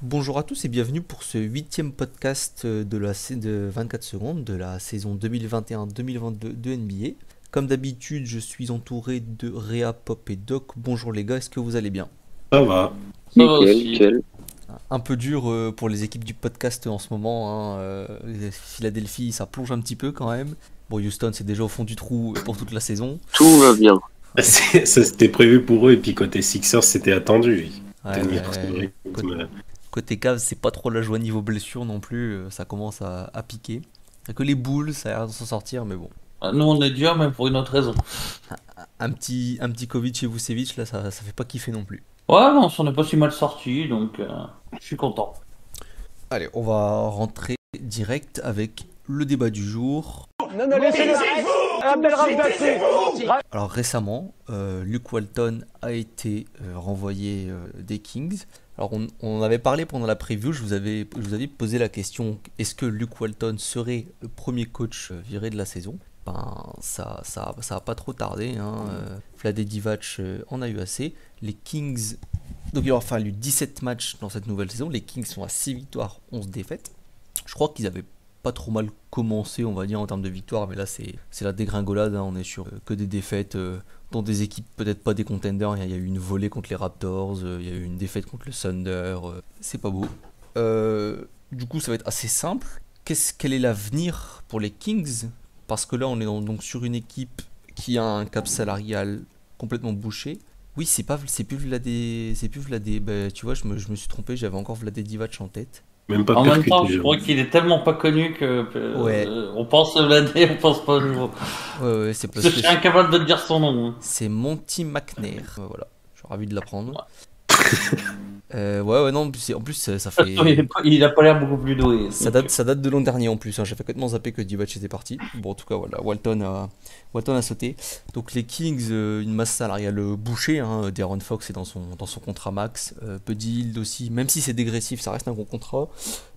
Bonjour à tous et bienvenue pour ce huitième podcast de 24 secondes de la saison 2021-2022 de NBA. Comme d'habitude, je suis entouré de Réa, Pop et Doc. Bonjour les gars, est-ce que vous allez bien? Ça va. Ça va Nickel, aussi. nickel. Un peu dur pour les équipes du podcast en ce moment, hein. Philadelphie, ça plonge un petit peu quand même. Bon, Houston, c'est déjà au fond du trou pour toute la saison. Tout va bien. Ça c'était prévu pour eux, et puis côté Sixers, c'était attendu. Ouais, Tenir ce ouais. rythme. Côté Cavs, c'est pas trop la joie niveau blessure non plus, ça commence à piquer. Il y a que les Bulls, ça a l'air de s'en sortir, mais bon. Nous, on est dur, mais pour une autre raison. Un petit Covid chez Vucevic, là, ça fait pas kiffer non plus. Ouais, non, on s'en est pas si mal sorti, donc je suis content. Allez, on va rentrer direct avec le débat du jour. Non, non, laissez-le. Abdel Razak. Alors récemment, Luke Walton a été renvoyé des Kings. Alors on en avait parlé pendant la preview, je vous avais posé la question, est-ce que Luke Walton serait le premier coach viré de la saison? Ben ça a pas trop tardé, hein. Vlade Divac en a eu assez. Les Kings, donc il aura fallu 17 matchs dans cette nouvelle saison. Les Kings sont à 6 victoires, 11 défaites. Je crois qu'ils avaient pas trop mal commencé, on va dire, en termes de victoire, mais là c'est la dégringolade, hein. On est sur que des défaites dans des équipes peut-être pas des contenders. Il y a eu une volée contre les Raptors, il y a eu une défaite contre le Thunder, c'est pas beau. Du coup ça va être assez simple. Quel est l'avenir pour les Kings? Parce que là on est donc sur une équipe qui a un cap salarial complètement bouché. Oui, c'est plus Vladé, bah, tu vois, je me suis trompé, j'avais encore Vladé Divac en tête. Même pas En même temps, percuté. je crois qu'il est tellement pas connu que Ouais. on pense à l'année, on pense pas au nouveau. Ouais, c'est Je parce que suis incapable de te dire son nom. Hein. c'est Monty McNair. Voilà, je suis ravi de l'apprendre. Ouais, non, en plus ça fait. Il a pas l'air beaucoup plus doué. Ça date de l'an dernier en plus, hein. J'ai complètement zappé que Divac était parti. Bon, en tout cas, voilà, Walton a sauté. Donc, les Kings, une masse salariale bouchée, hein. De'Aaron Fox est dans son contrat max. Buddy Hield aussi, même si c'est dégressif, ça reste un gros contrat.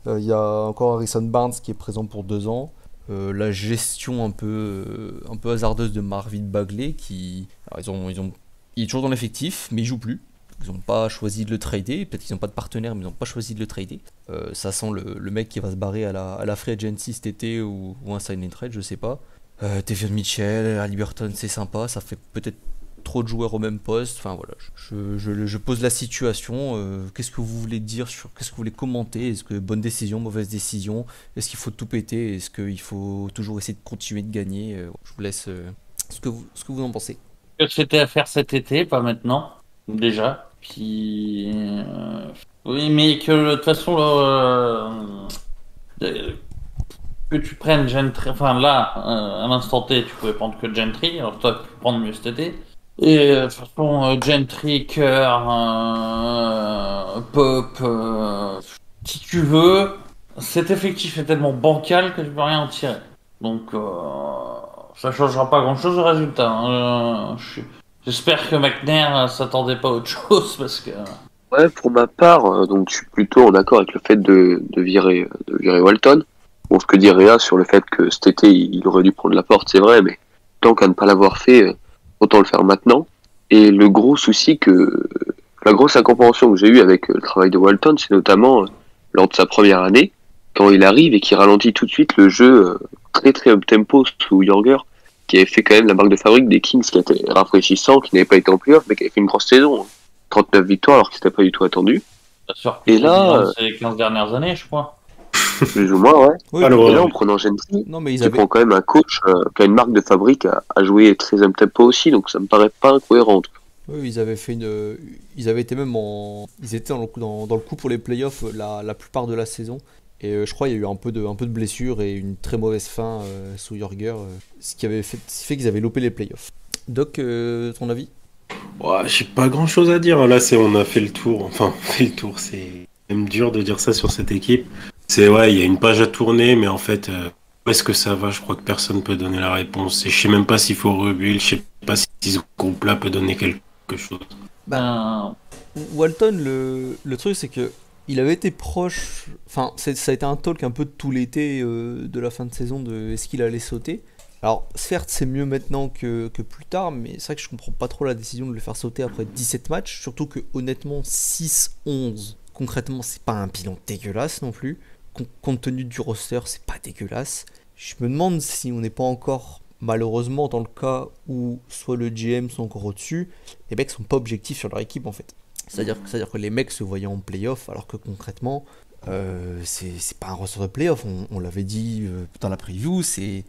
Il y a encore Harrison Barnes qui est présent pour 2 ans. La gestion un peu hasardeuse de Marvin Bagley qui. Alors, il est toujours dans l'effectif, mais il joue plus. Ils n'ont pas choisi de le trader, peut-être qu'ils n'ont pas de partenaire, mais ils n'ont pas choisi de le trader. Ça sent le mec qui va se barrer à la free agency cet été ou un sign and trade, je sais pas. Davion Mitchell, Haliburton, c'est sympa, ça fait peut-être trop de joueurs au même poste. Enfin voilà, je pose la situation. Qu'est-ce que vous voulez dire qu'est-ce que vous voulez commenter? Est-ce que bonne décision, mauvaise décision? Est-ce qu'il faut tout péter? Est-ce qu'il faut toujours essayer de continuer de gagner? Je vous laisse ce que vous en pensez. Que c'était à faire cet été, pas maintenant, déjà. Puis oui, mais que de toute façon, que tu prennes Gentry, enfin là, à l'instant T, tu pouvais prendre que Gentry, alors toi, tu peux prendre mieux cet été. Et de toute façon, Gentry, Kerr, Pop, si tu veux, cet effectif est tellement bancal que tu peux rien en tirer. Donc, ça changera pas grand-chose au résultat. Hein. J'espère que McNair s'attendait pas à autre chose parce que. Ouais, pour ma part, donc je suis plutôt en accord avec le fait de virer Walton. Bon, ce que dit Réa sur le fait que cet été il aurait dû prendre la porte, c'est vrai, mais tant qu'à ne pas l'avoir fait, autant le faire maintenant. Et le gros souci la grosse incompréhension que j'ai eue avec le travail de Walton, c'est notamment lors de sa première année, quand il arrive et qu'il ralentit tout de suite le jeu très très up tempo sous Jorger, qui avait fait quand même la marque de fabrique des Kings, qui était rafraîchissant, qui n'avait pas été en playoff, mais qui avait fait une grosse saison. Hein. 39 victoires alors que c'était pas du tout attendu. Surpris Et là, ces 15 dernières années, je crois. plus ou moins, ouais. Oui, Alors, Et là, en prenant Gentry, non, mais ils tu avaient. prends quand même un coach qui a une marque de fabrique à jouer très up tempo aussi, donc ça me paraît pas incohérent. Oui, ils avaient fait ils avaient été même ils étaient dans le coup pour les playoffs la plupart de la saison. Et je crois qu'il y a eu un peu de blessures et une très mauvaise fin sous Jorger, ce qui fait qu'ils avaient loupé les playoffs. Doc, ton avis? ouais, j'ai pas grand chose à dire. Là, on a fait le tour. Enfin, on fait le tour. C'est même dur de dire ça sur cette équipe. Ouais, il y a une page à tourner, mais en fait, où est-ce que ça va? Je crois que personne peut donner la réponse. Et je sais même pas s'il faut rebuild. Je sais pas si ce groupe-là peut donner quelque chose. Bah, Walton, le truc c'est que il avait été proche, enfin ça a été un talk un peu de tout l'été de la fin de saison de est-ce qu'il allait sauter. Alors certes c'est mieux maintenant que plus tard, mais c'est vrai que je comprends pas trop la décision de le faire sauter après 17 matchs, surtout que honnêtement 6-11 concrètement, c'est pas un bilan dégueulasse non plus. Compte tenu du roster, c'est pas dégueulasse. Je me demande si on n'est pas encore, malheureusement, dans le cas où soit le GM sont encore au-dessus, les mecs sont pas objectifs sur leur équipe en fait. C'est-à-dire que les mecs se voyaient en playoff, alors que concrètement, c'est pas un roster de playoff. On l'avait dit dans la preview, c'est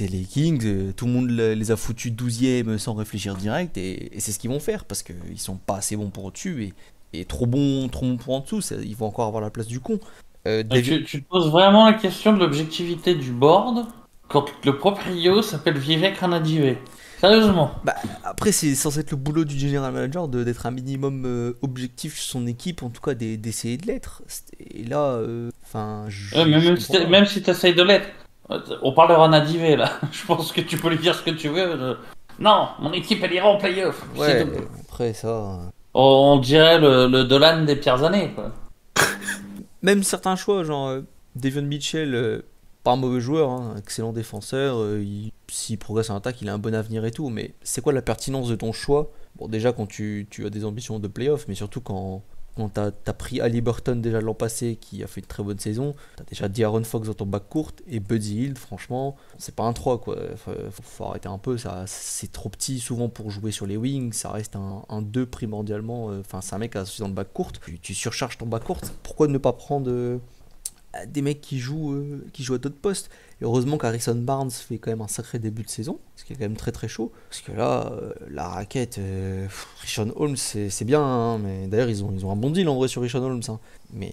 les Kings, tout le monde les a foutus 12e sans réfléchir direct, et c'est ce qu'ils vont faire parce qu'ils sont pas assez bons pour au-dessus et trop bons pour en dessous. Ils vont encore avoir la place du con. Tu te poses vraiment la question de l'objectivité du board quand le proprio s'appelle Vivek Ranadivé. Sérieusement. Bah, après, c'est censé être le boulot du general manager d'être un minimum objectif sur son équipe, en tout cas d'essayer de l'être. Et là, enfin, même si tu essayes de l'être, on parle de Ranadivé là. Je pense que tu peux lui dire ce que tu veux. Non, mon équipe elle ira en playoff. Ouais, après ça. On dirait le Dolan des pires années, quoi. Même certains choix, genre Devon Mitchell, pas un mauvais joueur, hein, excellent défenseur, s'il progresse en attaque, il a un bon avenir et tout, mais c'est quoi la pertinence de ton choix? Bon, déjà quand tu as des ambitions de playoff, mais surtout quand t'as pris Haliburton déjà l'an passé, qui a fait une très bonne saison, t'as déjà De'Aaron Fox dans ton bac courte, et Buddy Hield, franchement, c'est pas un 3 quoi, faut arrêter un peu, ça, c'est trop petit souvent pour jouer sur les wings, ça reste un 2 primordialement, enfin c'est un mec associé dans le bac courte, tu surcharges ton bac courte, pourquoi ne pas prendre des mecs qui jouent à d'autres postes. Et heureusement qu'Harrison Barnes fait quand même un sacré début de saison, ce qui est quand même très très chaud, parce que là la raquette, Richaun Holmes c'est bien, hein, mais d'ailleurs ils ont un bon deal en vrai sur Richaun Holmes, hein. Mais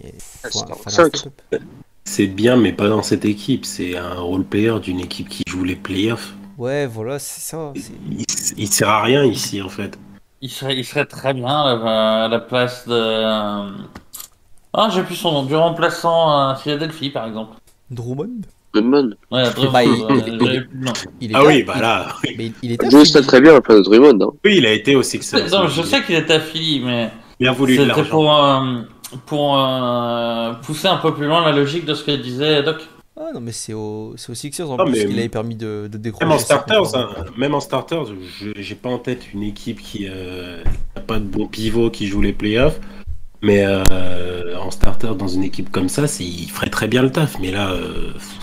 c'est bien, mais pas dans cette équipe, c'est un role player d'une équipe qui joue les playoffs. Ouais, voilà, c'est ça. Il sert à rien ici en fait. Il serait très bien à la place de j'ai plus son nom, du remplaçant à Philadelphie par exemple. Drummond. Ouais, Drummond. Oui, bah là. Mais il était Juste très bien à la place de Drummond. Hein. Oui, il a été au Sixers. Non, je sais qu'il était à Philly, mais bien voulu de c'était l'argent. pour pousser un peu plus loin la logique de ce que disait Doc. Ah non, mais c'est au Sixers en plus qu'il avait permis de décrocher. Même en starters, j'ai pas en tête une équipe qui n'a pas de bon pivot qui joue les playoffs. Mais en starter dans une équipe comme ça, il ferait très bien le taf. Mais là,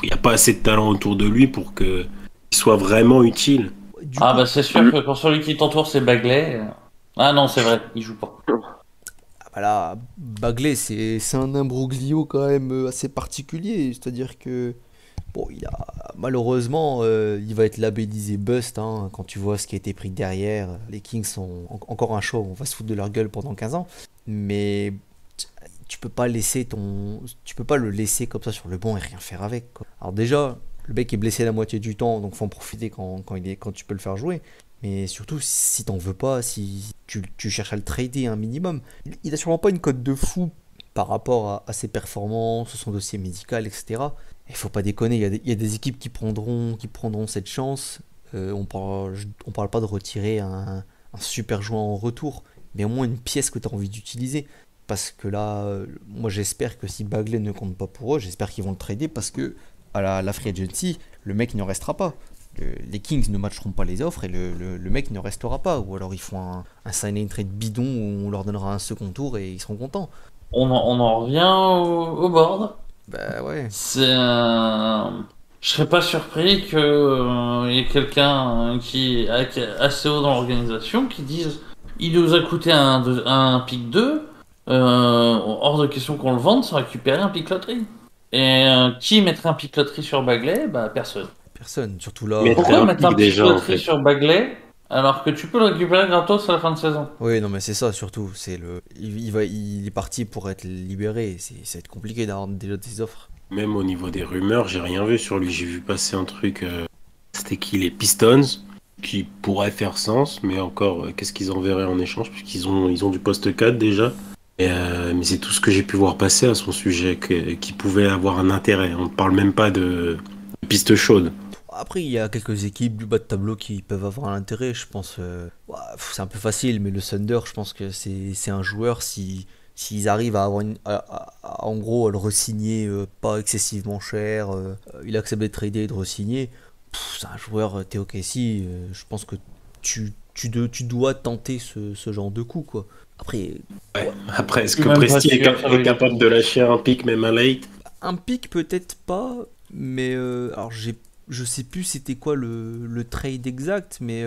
il n'y a pas assez de talent autour de lui pour qu'il soit vraiment utile. Bah c'est sûr que quand celui qui t'entoure c'est Bagley. Ah non, c'est vrai, il joue pas. Voilà, Bagley c'est un imbroglio quand même assez particulier. C'est-à-dire que bon, malheureusement, il va être labellisé bust, hein, quand tu vois ce qui a été pris derrière. Les Kings sont encore un show, on va se foutre de leur gueule pendant 15 ans. Mais tu peux pas le laisser comme ça sur le banc et rien faire avec, quoi. Alors déjà, le mec est blessé la moitié du temps, donc faut en profiter quand tu peux le faire jouer. Mais surtout, si t'en veux pas, si tu cherches à le trader un minimum, il a sûrement pas une cote de fou par rapport à ses performances, son dossier médical, etc. Il faut pas déconner, il y a des équipes qui prendront cette chance. On parle pas de retirer un super joueur en retour, mais au moins une pièce que tu as envie d'utiliser. Parce que là, moi j'espère que si Bagley ne compte pas pour eux, j'espère qu'ils vont le trader, parce que à la free agency, le mec ne restera pas. Les Kings ne matcheront pas les offres et le mec ne restera pas. Ou alors ils font un sign and trade bidon où on leur donnera un second tour et ils seront contents. On en revient au board. Bah ouais. Je serais pas surpris qu'il y ait quelqu'un qui est assez haut dans l'organisation qui dise il nous a coûté un pick 2, hors de question qu'on le vende sans récupérer un pick loterie. Et qui mettrait un pick loterie sur Bagley? Bah personne. Personne, surtout là. Mais pourquoi mettre un pick déjà, loterie en fait. sur Bagley alors que tu peux le récupérer gratos à la fin de saison? Oui, non, mais c'est ça surtout. Il est parti pour être libéré. Ça va être compliqué d'avoir déjà des offres. Même au niveau des rumeurs, j'ai rien vu sur lui. J'ai vu passer un truc. C'était qui, les Pistons, qui pourrait faire sens, mais encore, qu'est-ce qu'ils enverraient en échange, puisqu'ils ont du poste 4 déjà. Mais c'est tout ce que j'ai pu voir passer à son sujet, qui pouvait avoir un intérêt. On ne parle même pas de piste chaude. Après, il y a quelques équipes du bas de tableau qui peuvent avoir un intérêt, je pense. C'est un peu facile, mais le Thunder, je pense que c'est un joueur, s'ils arrivent à avoir en gros à le re-signer pas excessivement cher, il accepte d'être tradé et de re-signer, c'est un joueur, Théo Casey, je pense que tu tu dois tenter ce genre de coup, quoi. Après, Ouais. Après, est-ce Je suis que même pas Presti sûr, ça va est capable de lâcher un pic, même un late? un pic peut-être pas, mais alors je sais plus c'était quoi le trade exact, mais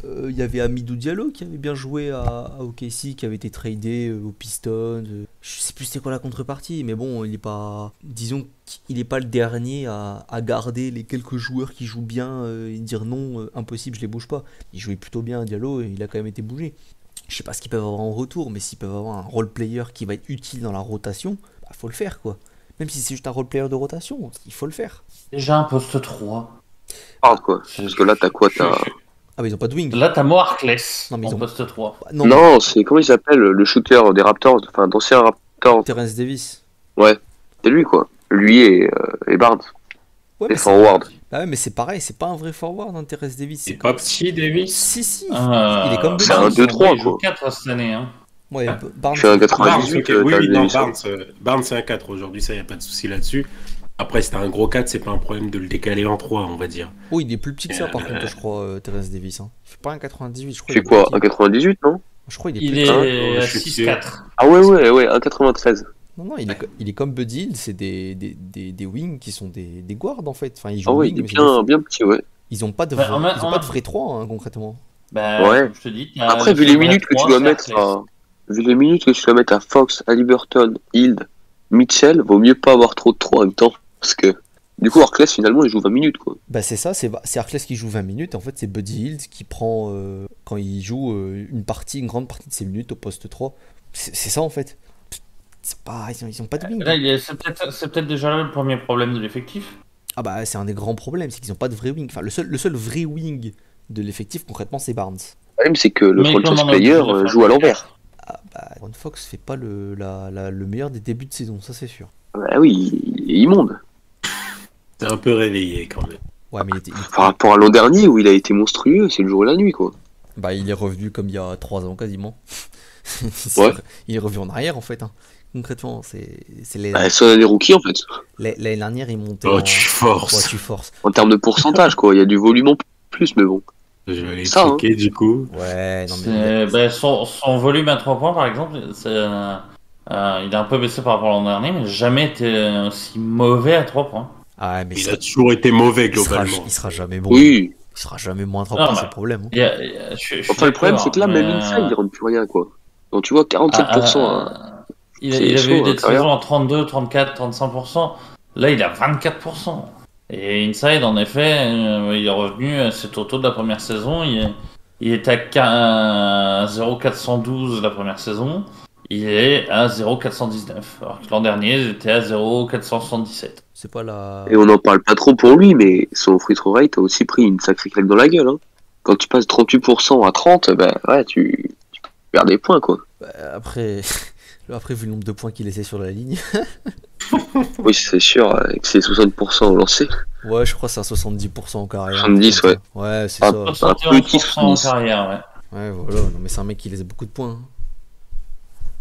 il y avait Amidou Diallo qui avait bien joué à OKC, qui avait été tradé aux Pistons. Je sais plus c'était quoi la contrepartie, mais bon, il est pas, disons qu'il est pas le dernier à garder les quelques joueurs qui jouent bien et dire non, impossible, je les bouge pas. Il jouait plutôt bien Diallo et il a quand même été bougé. Je sais pas ce qu'ils peuvent avoir en retour, mais s'ils peuvent avoir un role player qui va être utile dans la rotation, bah faut le faire quoi. Même si c'est juste un role player de rotation, il faut le faire. Déjà un poste 3. Parle, quoi. Parce que là, t'as quoi? T'as... Ah bah ils ont pas de wing. Là, t'as Moarkless Non, mais ils en ont- poste 3. Bah, non, Non, c'est comment il s'appelle le shooter des Raptors, enfin d'ancien Raptors. Terence Davis. Ouais, c'est lui quoi. Lui et Barnes. Ouais, Et mais forward. bah ouais, mais c'est pareil, c'est pas un vrai forward, hein, Terence Davis. C'est pas petit, Davis? Si, il est comme C'est un Barnes. 2-3, Il joue quoi. 4 cette année. Hein. Ouais, Barnes. Je suis un Barnes, 98, ok, oui, Terence non, Davis. Barnes c'est un 4 aujourd'hui, ça y a pas de souci là-dessus. Après, si t'as un gros 4, c'est pas un problème de le décaler en 3, on va dire. Oh, il est plus petit que ça par contre, je crois, Terence Davis. Hein. Il fait pas un 98, je crois. C'est il est quoi? plus Un petit. 98, non? Je crois qu'il est Il plus est petit. je à suis 6-4. Ah ouais, un 93. Non, il est comme Buddy Hield, c'est des wings qui sont des guards en fait. Enfin, ils jouent Ah ouais, wing, il est mais c'est des- bien petit, ouais. ils ont pas de, Ouais, vrais- en même- ils ont pas de vrais 3 hein, concrètement. Bah, Ouais. comme je te dis, t'as Après, le vu les vrai minutes que tu 3, dois c'est mettre Harkless. vu les minutes que tu dois mettre à Fox, Haliburton, Hield, Mitchell, vaut mieux pas avoir trop de 3 en même temps. Parce que, du coup, Harkless, finalement, il joue 20 minutes, quoi. Bah c'est ça, c'est Harkless qui joue 20 minutes, en fait c'est Buddy Hield qui prend, quand il joue une grande partie de ses minutes au poste 3. C'est ça en fait. C'est pas, ils ont pas de wing. Là, c'est peut-être déjà là le premier problème de l'effectif. Ah bah c'est un des grands problèmes, c'est qu'ils ont pas de vrai wing. Enfin le seul vrai wing de l'effectif concrètement c'est Barnes. Le problème, c'est que le Mais franchise comme on a player obligé de faire joue à le l'envers. Ah bah Ron Fox fait pas le meilleur des débuts de saison, ça c'est sûr. Bah oui, il est immonde. C'est un peu réveillé quand même. Ouais mais Par rapport à l'an dernier où il a été monstrueux, c'est le jour et la nuit, quoi. bah, il est revenu comme il y a 3 ans quasiment. Ouais. Il est revenu en arrière en fait. Hein. Concrètement, c'est Bah, c'est les rookies, en fait. l'année dernière il montait Oh, en... tu Ouais, forces. tu forces. En termes de pourcentage, quoi. Il y a du volume en plus, mais bon. Je vais aller Ça, checker du coup. Ouais, non mais... Bah, son volume à 3 points, par exemple, il est un peu baissé par rapport à l'an dernier, mais jamais été aussi mauvais à 3 points. Ah ouais, mais Il a toujours été mauvais globalement. il sera jamais bon. Oui. Il sera jamais moins à 3 Non, points, mais- c'est le problème. Hein. Je suis Enfin, le problème, d'accord, c'est que là, même mais, inside, il rentre plus rien, quoi. Donc, tu vois, 47%. hein. il c'est avait chaud, eu hein, des carrière. saisons en 32, 34, 35%. Là, il a 24%. Et Inside, en effet, il est revenu à ses totaux de la première saison. Il était à 0,412 la première saison. Il est à 0,419. Alors que l'an dernier, il était à 0,477. C'est pas la... Et on n'en parle pas trop pour lui, mais son free throw rate a aussi pris une sacrée claque dans la gueule. Hein. Quand tu passes 38% à 30, ben ouais, tu perds des points, quoi. Après... Après, vu le nombre de points qu'il laissait sur la ligne... Oui, c'est sûr, avec ses 60% au lancer. Ouais, je crois que c'est à 70% en carrière. 70, comme ça. Ouais, c'est Ah, ça. Un petit 71% en 70. carrière, ouais. Ouais, voilà. Non, mais c'est un mec qui laisse beaucoup de points. hein.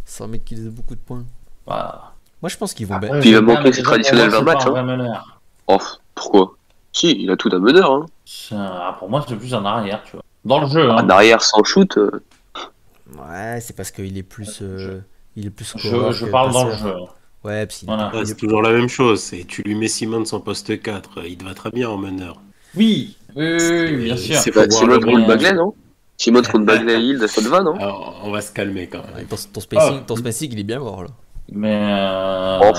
C'est un mec qui laisse beaucoup de points. Voilà. Moi, je pense qu'ils vont... Après, Puis il va j'aime bien, manquer mais ses déjà, traditionnels pour 20 moi, matchs, c'est pas un vrai meneur. Oh, pourquoi? Si, il a tout d'un meneur. Hein. Pour moi, c'est plus un arrière, tu vois. Dans le jeu, hein. En arrière sans shoot, Ouais, c'est parce qu'il est plus... Il est plus Je scoreur que parle dans le passeur. jeu. Ouais, parce qu'il Voilà. Ouais, c'est toujours la même chose. C'est tu lui mets Simmons en poste 4, il te va très bien en meneur. Oui, oui, bien sûr. C'est c'est pas faut voir Simon le contre monde. Bagley, non? Simon contre Bagley Hill, ça te va, non? Alors, on va se calmer quand même. Ouais, ton spacing, il est bien mort, là. Mais Oh.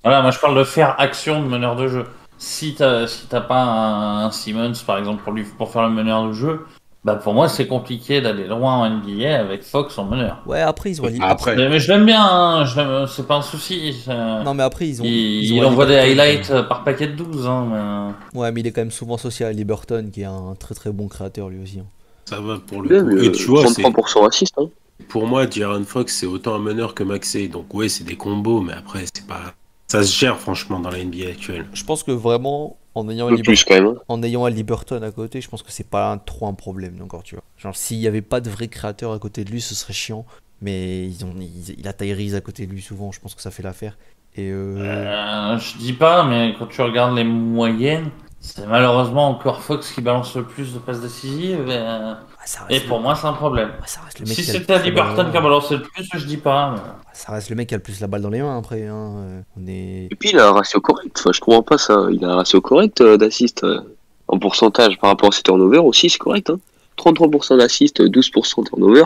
voilà, moi je parle de faire action de meneur de jeu. Si t'as pas un Simmons par exemple pour faire le meneur de jeu, bah pour moi c'est compliqué d'aller loin en NBA avec Fox en meneur. Ouais, après, ils ont... Après, Mais je l'aime bien, hein, c'est pas un souci. Non, mais après, ils ont... Il ont envoie des Haliburton, highlights par paquet de 12. Hein, Ouais, mais il est quand même souvent associé à Liberton, qui est un très très bon créateur lui aussi. Hein. ça va pour le Ouais, coup. mais, Et tu vois, c'est 33% assist, hein. pour moi, Jaren Fox, c'est autant un meneur que Maxey. Donc ouais, c'est des combos, mais après, c'est pas. Ça se gère franchement dans la NBA actuelle. Je pense que vraiment, en ayant, Un peu plus, quand même. Hein. en ayant Haliburton à côté, je pense que c'est pas trop un problème encore, tu vois. Genre, s'il y avait pas de vrai créateur à côté de lui, ce serait chiant. Mais il a Tyrese à côté de lui souvent, je pense que ça fait l'affaire. Et Je dis pas, mais quand tu regardes les moyennes, C'est malheureusement encore Fox qui balance le plus de passes décisives. Et pour moi, c'est un problème. Ça reste le mec Si qui a le c'était plus la balle Liberton dans qui a les mains. balancé le plus, je dis pas. Mais... Ça reste le mec qui a le plus la balle dans les mains après. Hein. On est. Et puis il a un ratio correct, enfin je comprends pas ça, il a un ratio correct d'assist en pourcentage par rapport à ses turnovers aussi, c'est correct. Hein. 33% d'assist, 12% de turnover,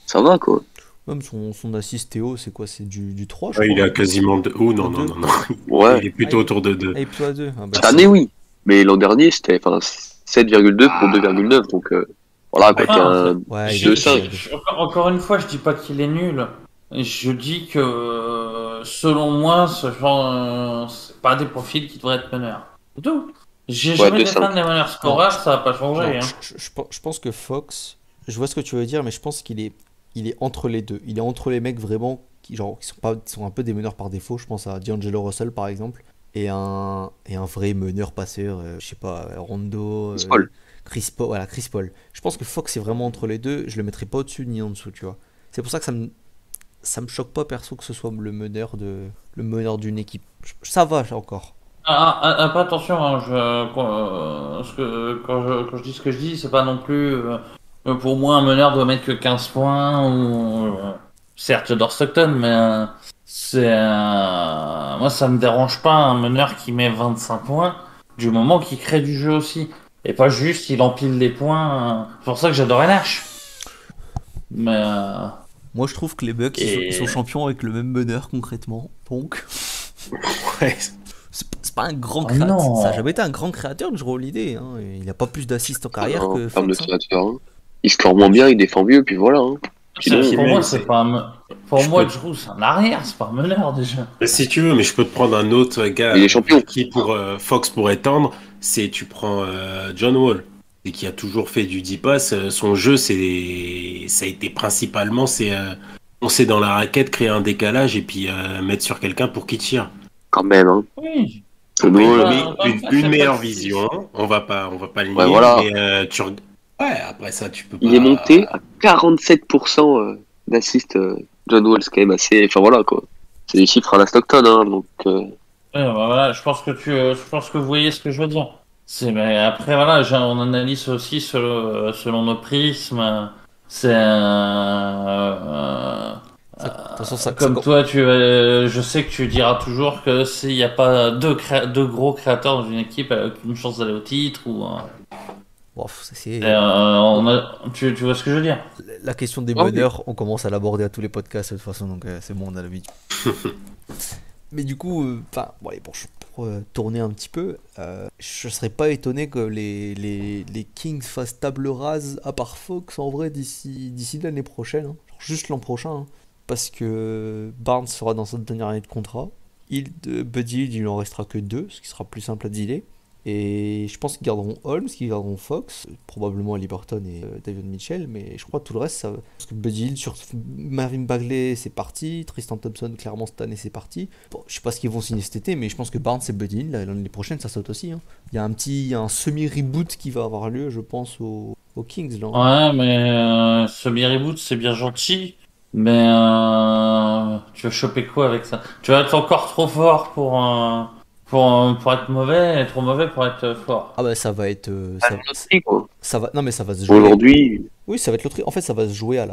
ça va quoi. Même son assist Théo, c'est quoi? C'est du 3, je Ouais, crois. il est à quasiment 2. Oh non, À non, deux. non, non. Ouais, Il est plutôt autour de 2. Ah, il plutôt à 2. Ah, bah, cette année oui, mais l'an dernier c'était 7,2 pour 2,9, donc voilà quoi, t'es un Ouais, il Je- est 2,5. plutôt à deux. encore une fois, je dis pas qu'il est nul. Je dis que, selon moi, ce genre, c'est pas des profils qui devraient être meneurs. C'est tout. J'ai Ouais, jamais 2,5. défendu les meneurs scoreurs, ça va pas changer. Non, Hein. je pense que Fox, je vois ce que tu veux dire, mais je pense il est entre les deux. Il est entre les mecs vraiment qui sont un peu des meneurs par défaut. Je pense à D'Angelo Russell par exemple, et un vrai meneur passeur, je sais pas, Rondo, Chris Paul. Chris Paul, voilà, Chris Paul. Je pense que Fox est vraiment entre les deux. Je le mettrai pas au-dessus ni en dessous, tu vois. C'est pour ça que ça me choque pas perso que ce soit le meneur d'une équipe. Ça va encore. Pas attention, hein, quand je dis ce que je dis, c'est pas non plus. Pour moi, un meneur doit mettre que 15 points. Certes, j'adore Stockton, mais moi, ça me dérange pas un meneur qui met 25 points, du moment qu'il crée du jeu aussi. Et pas juste, il empile les points. C'est pour ça que j'adore NH. Mais. Moi, je trouve que les Bucks, ils sont champions avec le même meneur, concrètement. Donc, Ouais. c'est pas un grand Oh créateur. non. Ça n'a jamais été un grand créateur de Jrue Holiday. Hein. Il n'a pas plus d'assists en carrière Non, que en termes de Fox. Hein. créateur, hein. Il score moins bien, il défend mieux, puis voilà. Hein. Sinon, Pour même, moi, c'est- c'est pas Pour Je moi, peux- Drew, c'est un arrière, c'est pas un meneur déjà. Si tu veux, mais je peux te prendre un autre gars Il est champion. qui pour Fox pourrait tendre, c'est tu prends John Wall et qui a toujours fait du 10 passes. Son jeu, ça a été principalement foncer dans la raquette, créer un décalage et puis mettre sur quelqu'un pour qu'il tire. quand même. Hein. Oui. John Mais, Wall, une meilleure vision, on va pas le nier. Ouais, voilà. Mais ouais, après ça, tu peux pas. il est monté à 47% d'assist John Wall, c'est quand même assez. Enfin voilà quoi. C'est des chiffres à la Stockton, hein, donc. Voilà, je pense que vous voyez ce que je veux dire. Mais après, voilà, on analyse aussi selon nos prismes. C'est De toute façon, ça, comme toi, je sais que tu diras toujours que s'il n'y a pas deux gros créateurs dans une équipe, elle a aucune chance d'aller au titre bon, tu vois ce que je veux dire? la question des Ah oui. meneurs, on commence à l'aborder à tous les podcasts de toute façon, donc c'est bon, on a l'habitude. Mais du coup, bon, allez, pour tourner un petit peu, je serais pas étonné que les Kings fassent table rase, à part Fox en vrai, d'ici l'année prochaine, hein. Genre juste l'an prochain, hein. Parce que Barnes sera dans sa dernière année de contrat. Buddy Hield, il en restera que 2, ce qui sera plus simple à dealer. Et je pense qu'ils garderont Holmes, qu'ils garderont Fox, probablement Liberton et David Mitchell, mais je crois que tout le reste, ça. Parce que Buddy Hield, sur Marvin Bagley, c'est parti. Tristan Thompson, clairement, cette année, c'est parti. Bon, je sais pas ce qu'ils vont signer cet été, mais je pense que Barnes et Buddy Hield, l'année prochaine, ça saute aussi. Hein. Il y a un semi-reboot qui va avoir lieu, je pense, aux Kings. Là. Ouais, mais semi-reboot, c'est bien gentil. Mais tu vas choper quoi avec ça? Tu vas être encore trop fort pour être mauvais et trop mauvais pour être fort. Ah bah ça va être... loterie, quoi. non mais ça va se jouer... Aujourd'hui, Oui, ça va être loterie. En fait, ça va se jouer à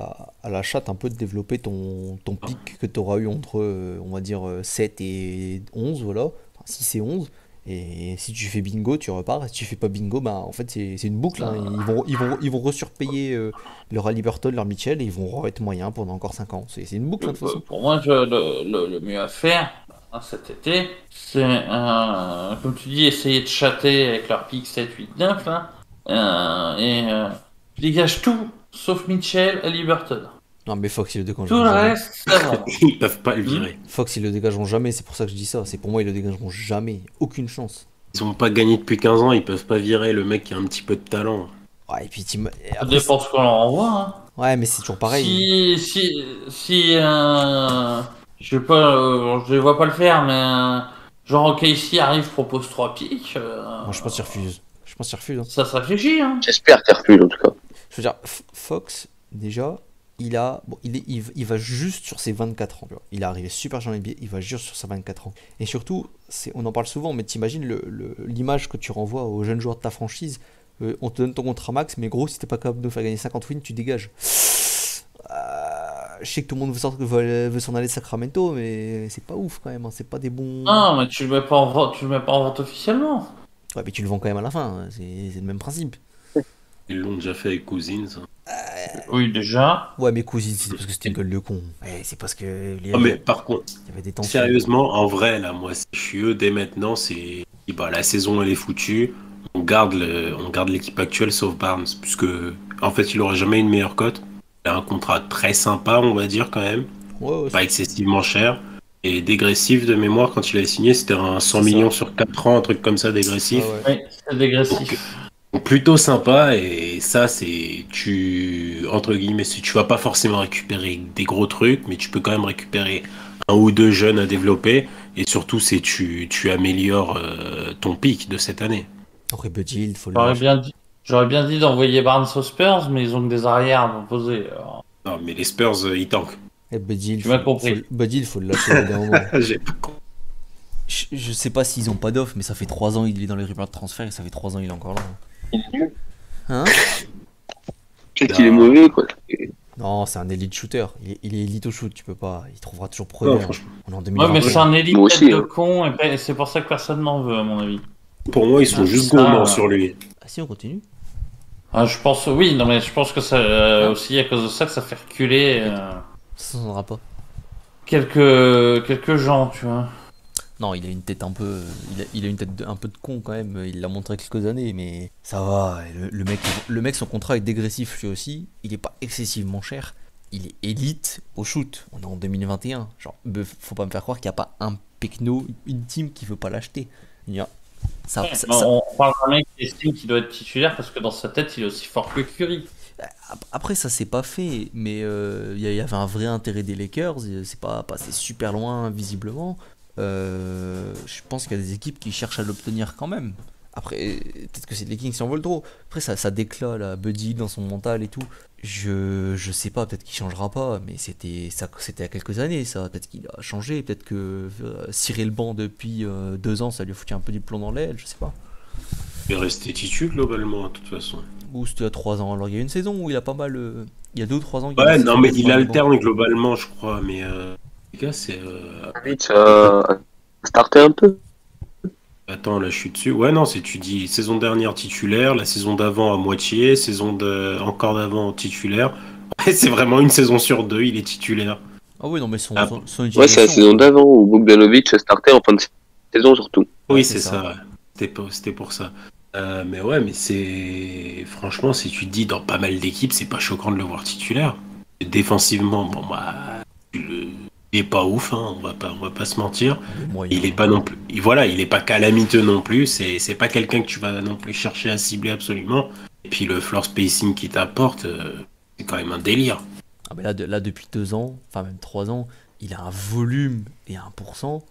la chatte un peu de développer ton pic que tu auras eu entre, on va dire, 7 et 11, voilà. Enfin, 6 et 11. Et si tu fais bingo, tu repars. Si tu fais pas bingo, bah, en fait, c'est une boucle. Hein. Ils vont resurpayer leur Haliburton, leur Mitchell, et ils vont être moyens pendant encore 5 ans. C'est une boucle, hein, de toute façon. Pour moi, le mieux à faire cet été, c'est, comme tu dis, essayer de chatter avec leur pic 7, 8, 9, là, tu dégages tout, sauf Mitchell et Liberton. Non, mais Fox, ils le dégageront Tout le jamais. reste, ça va. Ils peuvent pas le virer. Fox, ils le dégageront jamais. C'est pour ça que je dis ça. C'est pour moi, ils le dégageront jamais. Aucune chance. Ils ont pas gagné depuis 15 ans, ils peuvent pas virer le mec qui a un petit peu de talent. Ouais, et puis, Ça après, dépend de ce qu'on leur envoie. Hein. ouais, mais c'est toujours pareil. Si je les vois pas le faire, mais genre Casey arrive, propose 3 pics, Moi, je pense qu'ils refusent. Je pense qu'ils refusent. Hein. ça se réfléchit. Hein. j'espère qu'il refuse en tout cas. Je veux dire, Fox, déjà, il va juste sur ses 24 ans. Tu vois. Il est arrivé super jeune en NBA, il va juste sur ses 24 ans. Et surtout, on en parle souvent, mais t'imagines l'image que tu renvoies aux jeunes joueurs de ta franchise. On te donne ton contrat max, mais gros, si t'es pas capable de faire gagner 50 wins, tu dégages. Je sais que tout le monde veut s'en aller de Sacramento, mais c'est pas ouf quand même. Hein. C'est pas des bons. Non, mais tu le mets pas en vente, tu le mets pas en vente officiellement. Ouais, mais tu le vends quand même à la fin. Hein. C'est le même principe. Ils l'ont déjà fait avec Cousins. Oui, déjà. Ouais, mais Cousins, c'est parce que c'était une gueule de con. Ouais, c'est parce que Ah, mais par contre, il y avait des tensions. sérieusement, en vrai, là, moi, si je suis eux, dès maintenant, c'est. Bah, la saison, elle est foutue. On garde l'équipe actuelle, sauf Barnes. Puisque, en fait, il aura jamais une meilleure cote. Il a un contrat très sympa, on va dire, quand même. Ouais, Pas excessivement cher. Et dégressif de mémoire, quand il avait signé, c'était un 100 C'est millions ça. sur 4 ans, un truc comme ça, dégressif. Ah ouais. Oui, c'est dégressif. Donc, plutôt sympa, et ça, c'est. Entre guillemets, tu vas pas forcément récupérer des gros trucs, mais tu peux quand même récupérer un ou deux jeunes à développer. Et surtout, tu améliores ton pic de cette année. Après Buddy Hield, faut le J'aurais lâcher. bien dit d'envoyer Barnes aux Spurs, mais ils ont que des arrières à proposer. Alors, Non, mais les Spurs, ils tankent. Et Buddy Hield, Tu m'as compris. Buddy Hield, faut le lâcher au bout d'un moment. J'ai pas compris. Je sais pas s'ils ont pas d'offre, mais ça fait 3 ans il est dans les rumeurs de transfert et ça fait 3 ans il est encore là. Il est nul. Hein? Peut-être qu'il est mauvais, quoi. Non, c'est un elite shooter. Il est elite au shoot, tu peux pas. Il trouvera toujours Non, preneur. franchement. On est en Ouais, 2021. mais c'est un élite Moi aussi, tête de hein. con, et c'est pour ça que personne n'en veut, à mon avis. Pour moi, ils sont Ah, juste ça, gourmands sur lui. Ah si, on continue. Ah, je pense, oui, non, mais je pense que ça, aussi à cause de ça, que ça fait reculer Ça s'en aura pas. quelques gens, tu vois. Non, il a une tête un peu. Il a une tête un peu de con quand même. Il l'a montré quelques années, mais ça va. Le mec, son contrat est dégressif lui aussi. Il est pas excessivement cher. Il est élite au shoot. On est en 2021. Genre, faut pas me faire croire qu'il n'y a pas un pecno, une team qui veut pas l'acheter. Il y a- Ça, ça- ça- On parle d'un mec qui estime qu'il doit être titulaire parce que dans sa tête, il est aussi fort que Curry. Après, ça s'est pas fait, mais il y avait un vrai intérêt des Lakers. C'est pas passé super loin, visiblement. Je pense qu'il y a des équipes qui cherchent à l'obtenir quand même. Après, peut-être que c'est les Kings qui en veulent trop. Après, ça déclate, là, Buddy Hield dans son mental et tout. Je sais pas, peut-être qu'il changera pas, mais c'était il y a quelques années, ça. Peut-être qu'il a changé, peut-être que cirer le banc depuis 2 ans, ça lui a foutu un peu du plomb dans l'aile, je sais pas. Il est resté titu globalement, de toute façon. Ou c'était il y a 3 ans. Alors, il y a une saison où il a pas mal. Il y a 2 ou 3 ans. Ouais, non, mais il alterne globalement, je crois. Mais les gars, c'est. Vite, ça a starté un peu. Attends, là, je suis dessus. Ouais, non, tu dis saison dernière titulaire, la saison d'avant à moitié, encore d'avant titulaire. Ouais, c'est vraiment une saison sur deux, il est titulaire. Ah oui, non, mais son Ouais, c'est la utilisation, saison d'avant où Bogdanovic a starté en fin de saison surtout. Oui, Ouais, c'est c'est ça. Ouais. C'était pour ça. Mais ouais, mais c'est. Franchement, si tu te dis dans pas mal d'équipes, c'est pas choquant de le voir titulaire. Défensivement, bon, bah. Il est pas ouf, hein, on va pas se mentir. il est moyen. Il est pas non plus. Voilà, il est pas calamiteux non plus. C'est pas quelqu'un que tu vas non plus chercher à cibler absolument. Et puis le floor spacing qu'il t'apporte, c'est quand même un délire. Ah, mais là, depuis 2 ans, enfin même 3 ans, il a un volume et un pourcent.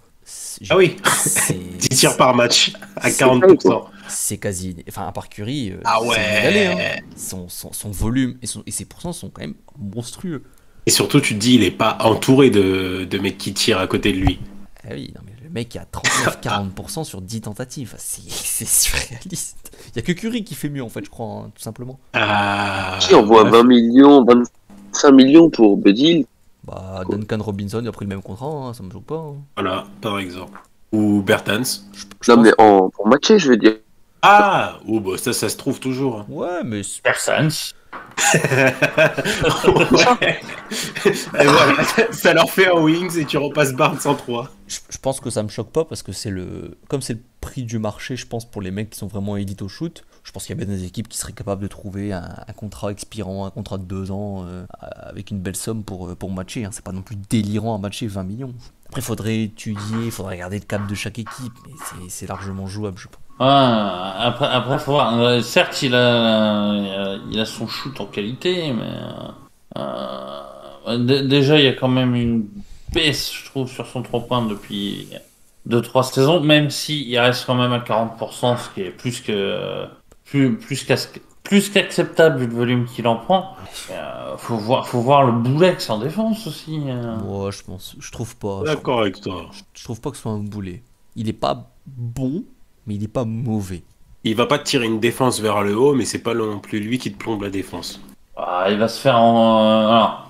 Ah oui, C'est 10 tirs par match à C'est 40%. c'est quasi. Enfin, à part Curry, Ah c'est ouais. inégalé, hein. Son volume et ses pourcents sont quand même monstrueux. Et surtout, tu te dis, il est pas entouré de mecs qui tirent à côté de lui. Ah oui, non, mais le mec a 39-40% sur 10 tentatives. C'est surréaliste. Il y a que Curry qui fait mieux, en fait, je crois, hein, tout simplement. Ah, Si on voit 20 millions, 25 millions pour Buddy Hield. Bah, Duncan Robinson, il a pris le même contrat, hein, ça me choque pas. Hein. Voilà, par exemple. Ou Bertans. Je Non, pense- mais pour matcher, je veux dire. Ah, oh, bah, ça se trouve toujours. Ouais, mais Personne. Ouais. Et voilà, ça leur fait un Wings et tu repasses Barnes en 3. je pense que ça me choque pas parce que comme c'est le prix du marché, je pense, pour les mecs qui sont vraiment élites au shoot. Je pense qu'il y a bien des équipes qui seraient capables de trouver un contrat expirant, un contrat de 2 ans avec une belle somme pour matcher. Hein. C'est pas non plus délirant à matcher 20 millions. Après, il faudrait étudier, il faudrait regarder le cap de chaque équipe, mais c'est largement jouable, je pense. Ouais, après, faut voir. Certes, il a son shoot en qualité, mais déjà, il y a quand même une baisse, je trouve, sur son 3 points depuis 2-3 saisons, même si il reste quand même à 40%, ce qui est plus plus qu'acceptable vu le volume qu'il en prend. Faut voir le boulet que c'est en défense aussi. Moi, je trouve pas. D'accord avec toi. Je trouve pas que ce soit un boulet. Il est pas bon, mais il est pas mauvais. Il va pas te tirer une défense vers le haut, mais c'est pas non plus lui qui te plombe la défense. Il va se faire en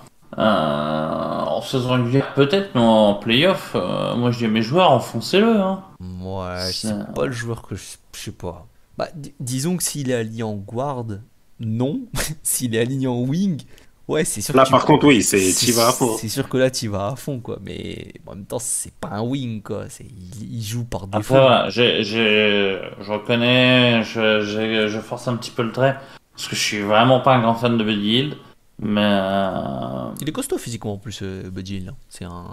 saison régulière peut-être, mais en playoff, moi je dis à mes joueurs, enfoncez-le. Hein. Ouais, c'est pas le joueur que je sais pas. Bah, disons que s'il est aligné en guard, non. S'il est aligné en wing, ouais, c'est sûr Là, que par contre, oui, t'y vas à fond. C'est sûr que là, tu vas à fond, quoi. Mais en même temps, c'est pas un wing, quoi. Il joue par défaut. Après, voilà, je reconnais, je force un petit peu le trait, parce que je suis vraiment pas un grand fan de Buddy Hield, mais... Il est costaud physiquement en plus, Buddy Hield.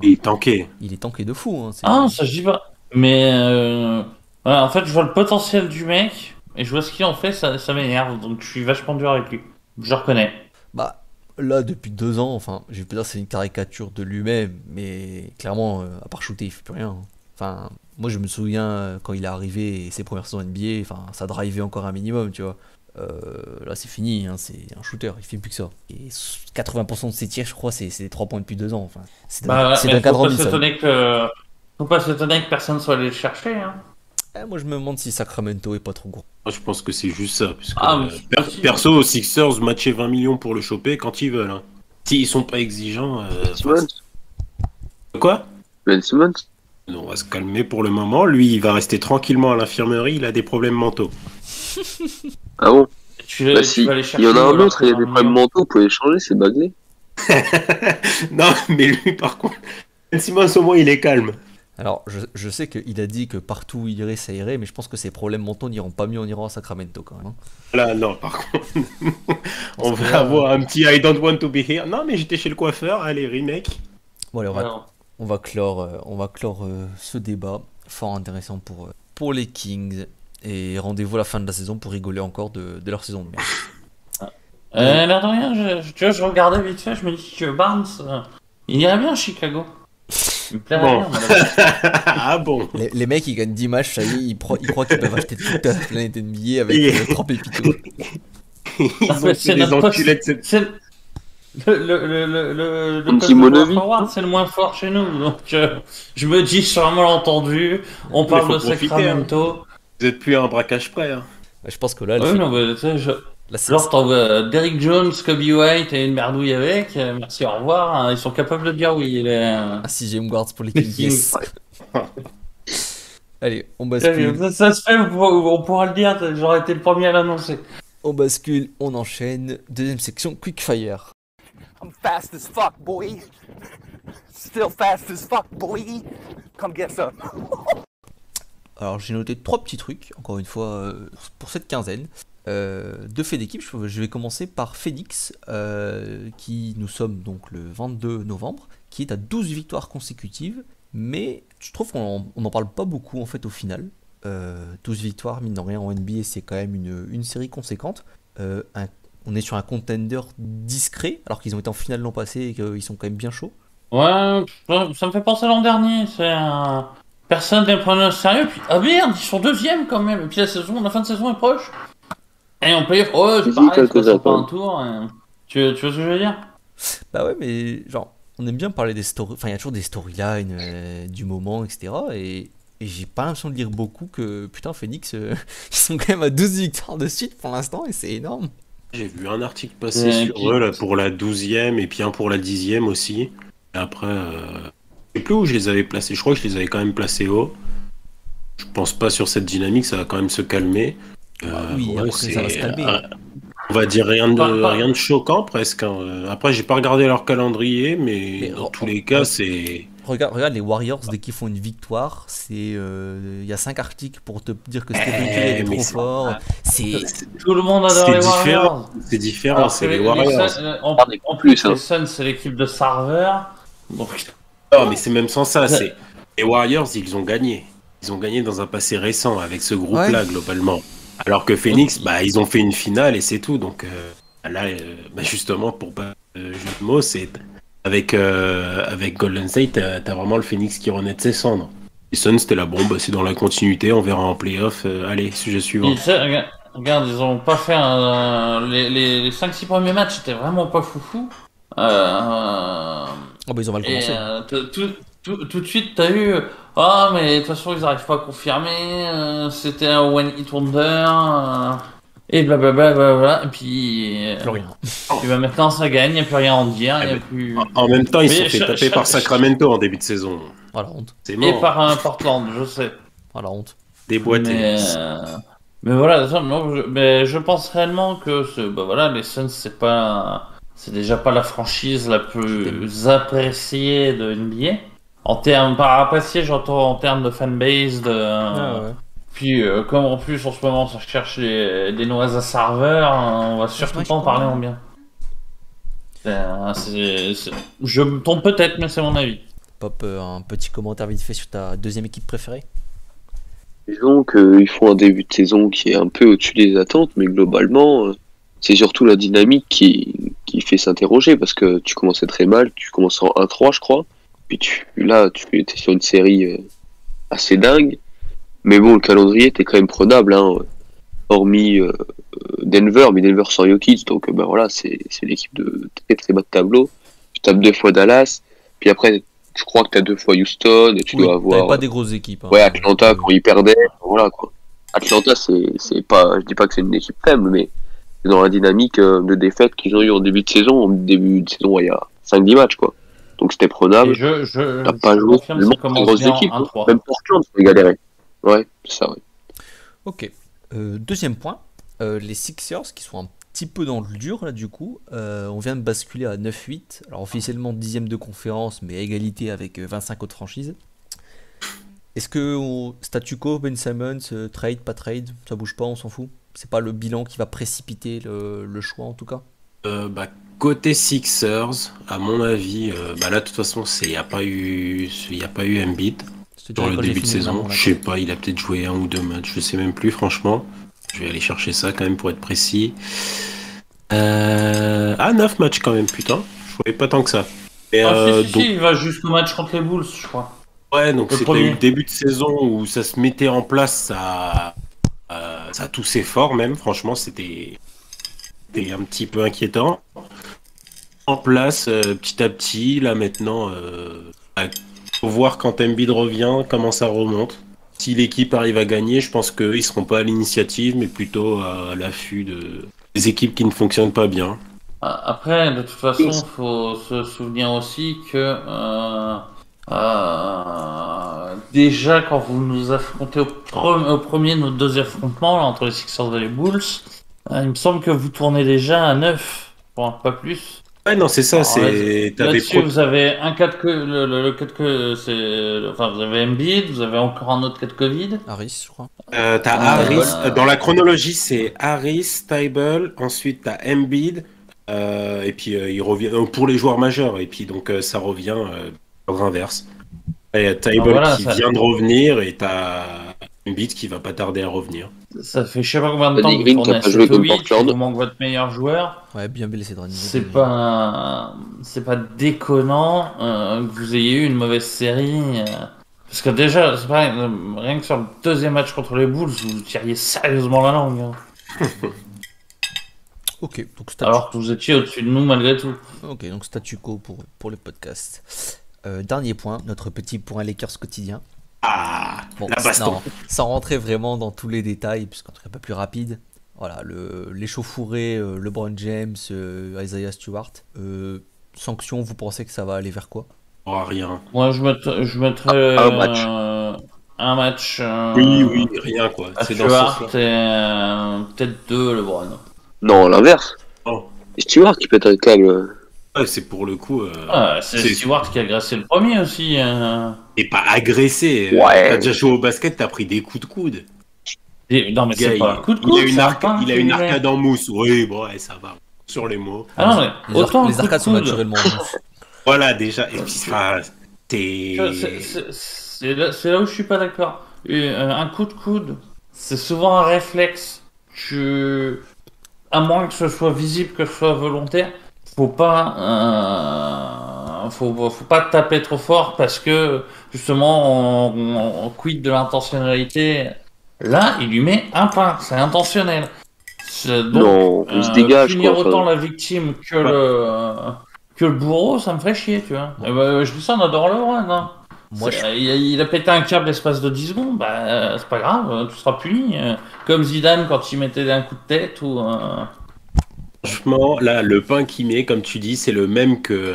Il est tanké. Il est tanké de fou. Hein. Ça je dis pas. Mais voilà, en fait, je vois le potentiel du mec, et je vois ce qu'il en fait, ça m'énerve, donc je suis vachement dur avec lui. Je reconnais. Bah, là, depuis 2 ans, enfin, je vais pas dire que c'est une caricature de lui-même, mais clairement, à part shooter, il fait plus rien. Enfin, moi, je me souviens quand il est arrivé et ses premières saisons NBA, enfin, ça drivait encore un minimum, tu vois. Là, c'est fini, hein, c'est un shooter, il fait plus que ça. Et 80% de ses tirs, je crois, c'est des 3 points depuis 2 ans. Enfin, c'est d'un cadre en Faut pas s'étonner que personne soit allé le chercher. Hein. Moi, je me demande si Sacramento est pas trop gros. Moi, je pense que c'est juste ça. Puisque, mais perso, aux Sixers, matcher 20 millions pour le choper quand ils veulent. Hein. S'ils sont pas exigeants. Simmons. Quoi? Ben Simmons. On va se calmer pour le moment. Lui, il va rester tranquillement à l'infirmerie. Il a des problèmes mentaux. Ah bon? Tu Si, vas aller il chercher y en a un alors, autre, il y a des problèmes mentaux, vous pouvez les changer, c'est Bagley. Non, mais lui, par contre, Ben Simmons, au moins, il est calme. Alors, je sais qu'il a dit que partout où il irait, ça irait, mais je pense que ses problèmes mentaux n'iront pas mieux en irant à Sacramento quand même. Hein. Là, non, par contre, on va avoir un petit I don't want to be here. Non, mais j'étais chez le coiffeur. Allez, remake. Bon, allez, on va clore ce débat fort intéressant pour les Kings. Et rendez-vous à la fin de la saison pour rigoler encore de leur saison de merde. L'air de rien, tu vois, je regardais vite fait, je me dis que Barnes, il irait bien à Chicago. Il me plairait Bon. bien. Moi, Ah bon? Les mecs, ils gagnent 10 matchs, ça y est, ils croient qu'ils peuvent acheter toute la planète NBA avec 3 pépitos. Ils ont fait des enculés de cette... Le poste de forward, c'est le moins fort chez nous. Donc, je me dis sur un malentendu, on parle de Sacramento. Vous êtes plus à un braquage près. Hein. Je pense que là, non, mais tu sais, genre t'envoies Derrick Jones, Kobe White et une merdouille avec. Merci, au revoir. Hein, ils sont capables de dire oui. Un 6ème guard pour les Kings. Yes. Allez, on bascule. Ça se fait, on pourra le dire. J'aurais été le premier à l'annoncer. On bascule, on enchaîne. Deuxième section, Quickfire. I'm fast as fuck, boy. Still fast as fuck, boy. Come get some. Alors j'ai noté 3 petits trucs, encore une fois, pour cette quinzaine. 2 faits d'équipe, je vais commencer par Phoenix, qui nous sommes donc le 22 novembre, qui est à 12 victoires consécutives, mais je trouve qu'on n'en parle pas beaucoup en fait au final. 12 victoires, mine de rien, en NBA, c'est quand même une série conséquente. On est sur un contender discret, alors qu'ils ont été en finale l'an passé et qu'ils sont quand même bien chauds. Ouais, ça me fait penser à l'an dernier, personne ne les prenait au sérieux, puis ah merde, ils sont deuxième quand même, et puis la fin de saison est proche. Et on peut dire, oh, c'est pareil, c'est pas un tour. Tu vois ce que je veux dire? Bah ouais, mais genre, on aime bien parler des stories, enfin il y a toujours des storylines du moment, etc. Et j'ai pas l'impression de lire beaucoup que, putain, Phoenix, ils sont quand même à 12 victoires de suite pour l'instant, et c'est énorme. J'ai vu un article passer sur eux là, pour la 12e et puis un pour la 10e aussi. Et après, je sais plus où je les avais placés. Je crois que je les avais quand même placés haut. Je pense pas sur cette dynamique, ça va quand même se calmer. Oui, ouais, après ça va se calmer. On va dire rien de choquant presque. Hein. Après, j'ai pas regardé leur calendrier, mais dans tous les cas, c'est... Regarde les Warriors, dès qu'ils font une victoire, il y a 5 articles pour te dire que Stephen Curry est trop fort. Tout le monde adore les Warriors. C'est différent, c'est les Warriors. En plus, les Suns, c'est l'équipe de Sarver. Donc... Non, mais c'est même sans ça. Les Warriors, ils ont gagné. Ils ont gagné dans un passé récent avec ce groupe-là, globalement. Alors que Phoenix, ils ont fait une finale et c'est tout. Donc là, justement, pour pas jeu de mots, c'est avec Golden State, t'as vraiment le Phoenix qui renaît de ses cendres. Les Suns, c'était la bombe, c'est dans la continuité, on verra en playoff. Allez, sujet suivant. regarde, ils ont pas fait les 5-6 premiers matchs, c'était vraiment pas foufou. Oh bah ils ont mal Et commencé. tout de suite, t'as eu. Ah, mais de toute façon, ils arrivent pas à confirmer. C'était un One Hit Wonder. Et blablabla. Blablabla, et puis. Plus rien. Puis bah, maintenant, ça gagne, y a plus rien à en dire. Y a mais plus... En même temps, ils se Mais sont fait taper par Sacramento en début de saison. Oh la honte. C'est Et mort. par Portland, je sais. Oh la honte. Déboîté. Mais voilà, mais je pense réellement que bah voilà, les Suns, c'est déjà pas la franchise la plus appréciée de NBA. En termes, par apprécié, j'entends en termes de fanbase, Ah ouais. puis comme en plus en ce moment ça cherche des noises à serveur, on va surtout pas en parler en bien. Je me trompe peut-être, mais c'est mon avis. Pop, un petit commentaire vite fait sur ta deuxième équipe préférée. Disons qu'ils font un début de saison qui est un peu au-dessus des attentes, mais globalement, c'est surtout la dynamique qui fait s'interroger, parce que tu commençais très mal, tu commences en 1-3, je crois, puis tu étais sur une série assez dingue, mais bon, le calendrier était quand même prenable, hein, hormis Denver, mais Denver sans Jokic, donc bah voilà, c'est l'équipe de très très bas de tableau. Tu tapes 2 fois Dallas, puis après, je crois que tu as 2 fois Houston, et tu Oui, dois t'avais avoir... pas des grosses équipes. Hein. Ouais, Atlanta, quand ils perdaient, voilà quoi. Atlanta, c'est pas, je dis pas que c'est une équipe faible, mais c'est dans la dynamique de défaite qu'ils ont eu en début de saison. En début de saison, ouais, il y a 5-10 matchs, quoi. Donc c'était Et prenable. T'as pas joué confirme, vraiment ça de commence grosses bien équipes. en Hein. 1-3. Même Portland, c'est galéré. Ouais, c'est ça, ouais. Ok. Deuxième point. Les Sixers qui sont un petit peu dans le dur là du coup. On vient de basculer à 9-8. Alors officiellement 10ème de conférence, mais à égalité avec 25 autres franchises. Est-ce que statu quo, Ben Simmons, trade, pas trade, ça bouge pas, on s'en fout? C'est pas le bilan qui va précipiter le choix en tout cas? Bah, côté Sixers, à mon avis, bah là, de toute façon, il n'y a pas eu Embiid Je te dans dirai le quand j'ai début de fini saison. mon Je sais pas, il a peut-être joué 1 ou 2 matchs, je sais même plus, franchement. Je vais aller chercher ça quand même pour être précis. 9 matchs quand même, putain. Je voyais pas tant que ça. Et, donc, Si, il va jusqu'au match contre les Bulls, je crois. ouais, donc Le c'était premier. le début de saison où ça se mettait en place, ça toussait fort même, franchement, c'était un petit peu inquiétant. En place petit à petit, là maintenant, faut voir quand Embiid revient, comment ça remonte. Si l'équipe arrive à gagner, je pense qu'eux, ils seront pas à l'initiative, mais plutôt à l'affût des équipes qui ne fonctionnent pas bien. Après, de toute façon, faut se souvenir aussi que déjà quand vous nous affrontez au premier de nos deux affrontements là, entre les Sixers et les Bulls, il me semble que vous tournez déjà à 9 points, pas plus. Ouais, non, c'est ça, Alors, c'est... t'as des là-dessus, pro- vous avez un cas de le cas de c'est, enfin, vous avez Embiid, vous avez encore un autre cas de Covid. Harris, je crois. T'as Harris, dans la chronologie, c'est Harris, Tybal, ensuite t'as Embiid, et puis il revient pour les joueurs majeurs, et puis donc ça revient dans l'inverse. Et Tybal voilà, qui ça- vient de revenir, et t'as Embiid qui va pas tarder à revenir. Ça fait je sais pas combien de temps Danny que vous Green tournez qui a à pas joué 7 ou contre 8, il Portland. vous manque votre meilleur joueur. Ouais, bien blessé de C'est pas déconnant que vous ayez eu une mauvaise série. Parce que déjà, c'est pareil, rien que sur le deuxième match contre les Bulls, vous tiriez sérieusement la langue. Hein. Ok, donc statu, Alors que vous étiez au-dessus de nous malgré tout. ok, donc statu quo pour le podcast. Dernier point, notre petit point Lakers quotidien. Ah, Bon, la baston. non, sans rentrer vraiment dans tous les détails, puisqu'on est un peu plus rapide. Voilà, l'échauffourée LeBron James, Isaiah Stewart. Sanction, vous pensez que ça va aller vers quoi? Oh, rien. Moi, je mettrais Un match. un match Oui, rien quoi. à C'est dans ce Stewart sens-là. et peut-être 2 LeBron. Non, l'inverse. Oh. Et Stewart qui pète un câble. Ouais, c'est pour le coup. C'est c'est- Stewart qui a agressé le premier aussi. Et pas agressé. Ouais. T'as déjà joué au basket, t'as pris des coups de coude. Non, mais Le gars, c'est pas un coup de coude. il a une, c'est un pain il a qu'il une lui met. arcade en mousse. Oui, bon, ouais, ça va. Sur les mots. Ah non, mais Les, autant un les coup de arcades sont coude, naturellement en mousse. Voilà, déjà. Et puis, enfin, tu vois, c'est là où je suis pas d'accord. Un coup de coude, c'est souvent un réflexe. À moins que ce soit visible, que ce soit volontaire, faut pas taper trop fort parce que justement on quid de l'intentionnalité. Là, il lui met un pain, c'est intentionnel. Donc, Non, il se dégage, punir quoi, enfin. autant la victime que le bourreau, ça me ferait chier, tu vois. Et ben, je dis ça, on adore le roi, non. Moi, Il a pété un câble l'espace de 10 secondes, bah c'est pas grave, tu seras puni. Comme Zidane quand il mettait un coup de tête ou. Franchement, là, le pain qu'il met, comme tu dis, c'est le même que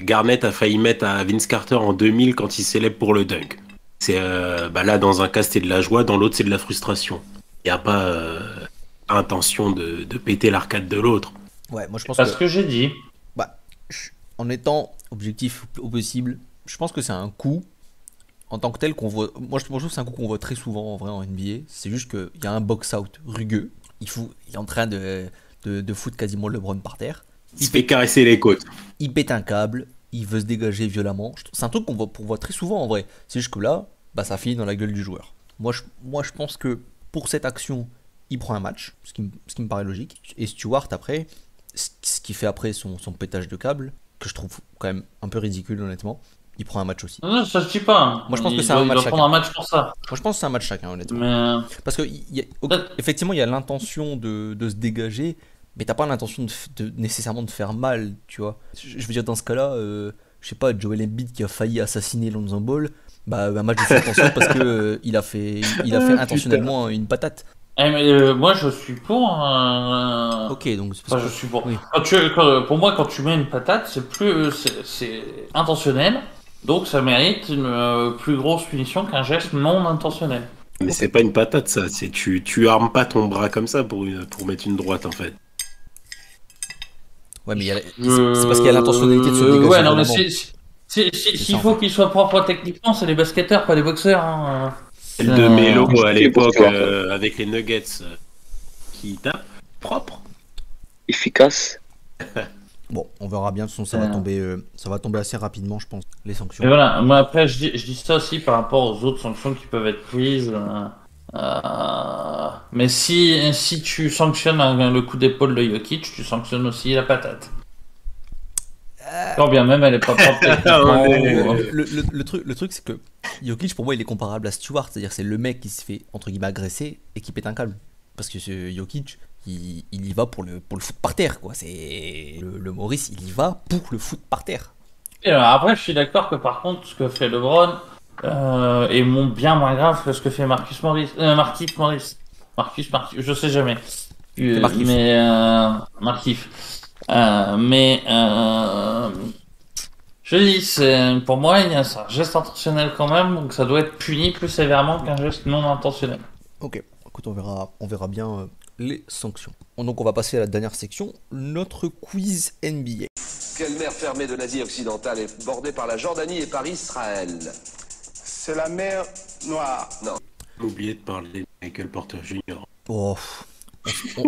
Garnett a failli mettre à Vince Carter en 2000 quand il célèbre pour le dunk. C'est là, dans un cas, c'était de la joie, dans l'autre, c'est de la frustration. Il n'y a pas intention de péter l'arcade de l'autre. ouais, moi je pense C'est ce que j'ai dit. bah, en étant objectif au possible, je pense que c'est un coup en tant que tel qu'on voit. Moi je trouve que c'est un coup qu'on voit très souvent en vrai en NBA. C'est juste qu'il y a un box-out rugueux. Il est en train de foutre quasiment LeBron par terre. Il se fait caresser les côtes. Il pète un câble, il veut se dégager violemment. C'est un truc qu'on voit très souvent en vrai. C'est juste que là, bah, ça finit dans la gueule du joueur. Moi je pense que pour cette action, il prend un match, ce qui me paraît logique. Et Stewart, après, ce qui fait après son pétage de câble, que je trouve quand même un peu ridicule honnêtement, il prend un match aussi. Non, ça se dit pas. Moi, je pense que Il c'est un doit- il match doit prendre chacun. un match pour ça. Moi je pense que c'est un match chacun honnêtement. Mais. Parce que Peut-être- effectivement, il y a l'intention de se dégager, mais t'as pas l'intention nécessairement de faire mal, tu vois. Je veux dire, dans ce cas-là, je sais pas, Joel Embiid qui a failli assassiner Lonzo Ball, bah un match de suspension parce que il a fait intentionnellement une patate. Mais moi je suis pour. Ok, donc c'est Enfin, parce je que. suis pour. Oui. Pour moi, quand tu mets une patate, c'est intentionnel, donc ça mérite une plus grosse punition qu'un geste non intentionnel. Mais c'est pas une patate, ça. C'est tu armes pas ton bras comme ça pour mettre une droite, en fait. Ouais, mais c'est parce qu'il y a l'intentionnalité de se dégager. Ouais, non, mais violemment. s'il faut qu'il soit propre techniquement, c'est les basketteurs, pas les boxeurs. Hein. Celle de Melo à c'est l'époque pour Stewart. avec les Nuggets qui tapent propre. Efficace. Bon, on verra bien. De toute façon, ça va tomber assez rapidement, je pense, les sanctions. Mais voilà, moi après je dis ça aussi par rapport aux autres sanctions qui peuvent être prises. Mais si tu sanctionnes le coup d'épaule de Jokic, tu sanctionnes aussi la patate. Quand bien même elle est pas propre techniquement. Ouais. Le truc, c'est que Jokic, pour moi, il est comparable à Stewart. C'est-à-dire, c'est le mec qui se fait, entre guillemets, agresser et qui pète un câble. Parce que ce Jokic, il y va pour le foot par terre, quoi. C'est le Maurice, il y va pour le foot par terre. Et après je suis d'accord que par contre ce que fait LeBron est bien moins grave que ce que fait Marcus Morris. Marcus, je sais jamais. Markieff. Mais Markieff. Je dis, pour moi, c'est un geste intentionnel quand même, donc ça doit être puni plus sévèrement qu'un geste non intentionnel. Ok, écoute, on verra bien les sanctions. Donc, on va passer à la dernière section, notre quiz NBA. Quelle mer fermée de l'Asie occidentale est bordée par la Jordanie et par Israël? C'est la mer Noire. J'ai oublié de parler de Michael Porter Jr. Oh,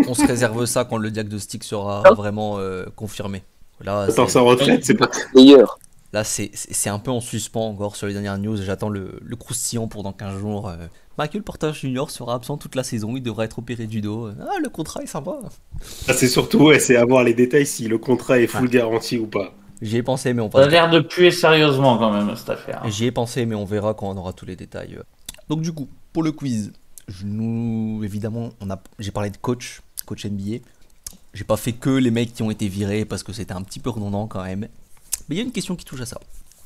on se réserve ça quand le diagnostic sera vraiment confirmé. Là, Attends, sa retraite, c'est pas... Meilleur. là c'est un peu en suspens encore sur les dernières news. J'attends le croustillant pour dans 15 jours. Michael Porter Jr. sera absent toute la saison. Il devrait être opéré du dos. Ah, le contrat est sympa. Ah, c'est surtout, c'est avoir les détails si le contrat est full garanti ou pas. J'y ai pensé, mais on Ça a va. l'air de puer sérieusement quand même cette affaire. J'y ai pensé, mais on verra quand on aura tous les détails. Donc du coup, pour le quiz, évidemment, j'ai parlé de coach NBA. J'ai pas fait que les mecs qui ont été virés parce que c'était un petit peu redondant quand même. Mais il y a une question qui touche à ça.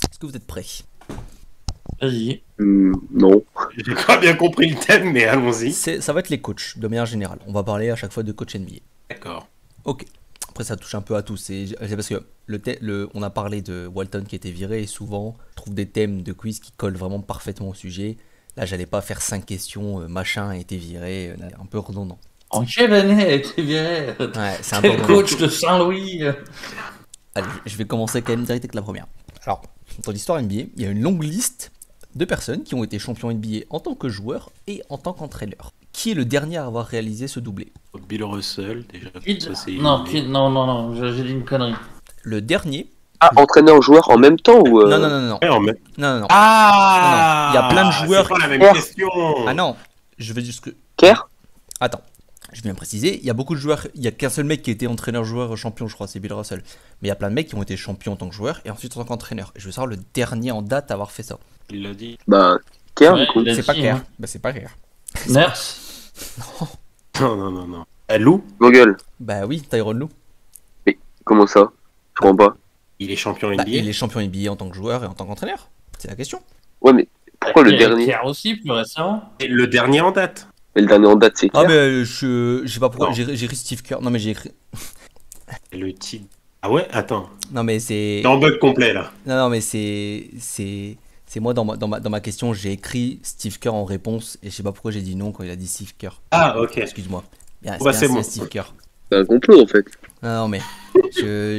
Est-ce que vous êtes prêts? Vas-y. Non. J'ai pas bien compris le thème, mais allons-y. Ça va être les coachs, de manière générale. On va parler à chaque fois de coach NBA. D'accord. Ok. Après, ça touche un peu à tout. C'est parce que on a parlé de Walton qui était viré et souvent, je trouve des thèmes de quiz qui collent vraiment parfaitement au sujet. Là, j'allais pas faire 5 questions, machin a été viré, un peu redondant. En quelle année a été viré Ouais, c'est un peu quel redondant. coach de Saint-Louis Allez, je vais commencer quand même direct avec la première. Alors, dans l'histoire NBA, il y a une longue liste de personnes qui ont été champions NBA en tant que joueurs et en tant qu'entraîneurs. Qui est le dernier à avoir réalisé ce doublé? Bill Russell, déjà. Ça, c'est Non, éliminé. non, j'ai dit une connerie. Le dernier... Ah, entraîneur-joueur en même temps ou Non. Ouais, en même- Non. Ah Non, il y a plein de joueurs C'est pas la même qui- question. Ah non, je veux juste que... Kerr? Attends, je viens préciser, il y a beaucoup de joueurs, il y a qu'un seul mec qui a été entraîneur-joueur champion, je crois, c'est Bill Russell. Mais il y a plein de mecs qui ont été champions en tant que joueurs et ensuite en tant qu'entraîneur. Et je veux savoir le dernier en date à avoir fait ça. Il l'a dit. Bah, Kerr, Ouais, du coup. il a C'est pas dit, clair. hein. Bah c'est pas clair. Nurse. Non. Lou, Vogel. Bah oui, Tyronn Lue. Comment ça? Je comprends pas. il est champion Bah, NBA. il est champion NBA en tant que joueur et en tant qu'entraîneur. C'est la question. Ouais, mais pourquoi le Pierre- dernier? Pierre aussi, plus récemment. Et le dernier en date. Mais le dernier en date, c'est Ah clair. mais je sais pas pourquoi Non. j'ai écrit Steve Kerr. Non mais j'ai écrit. Et le titre. Ah ouais, attends. Non mais c'est. T'es en bug complet là. Non mais c'est moi dans ma question j'ai écrit Steve Kerr en réponse et je sais pas pourquoi j'ai dit non quand il a dit Steve Kerr. Ah ok. Excuse-moi. Bien, Bah, c'est bien, bon. Steve Kerr. C'est un complot en fait. Non mais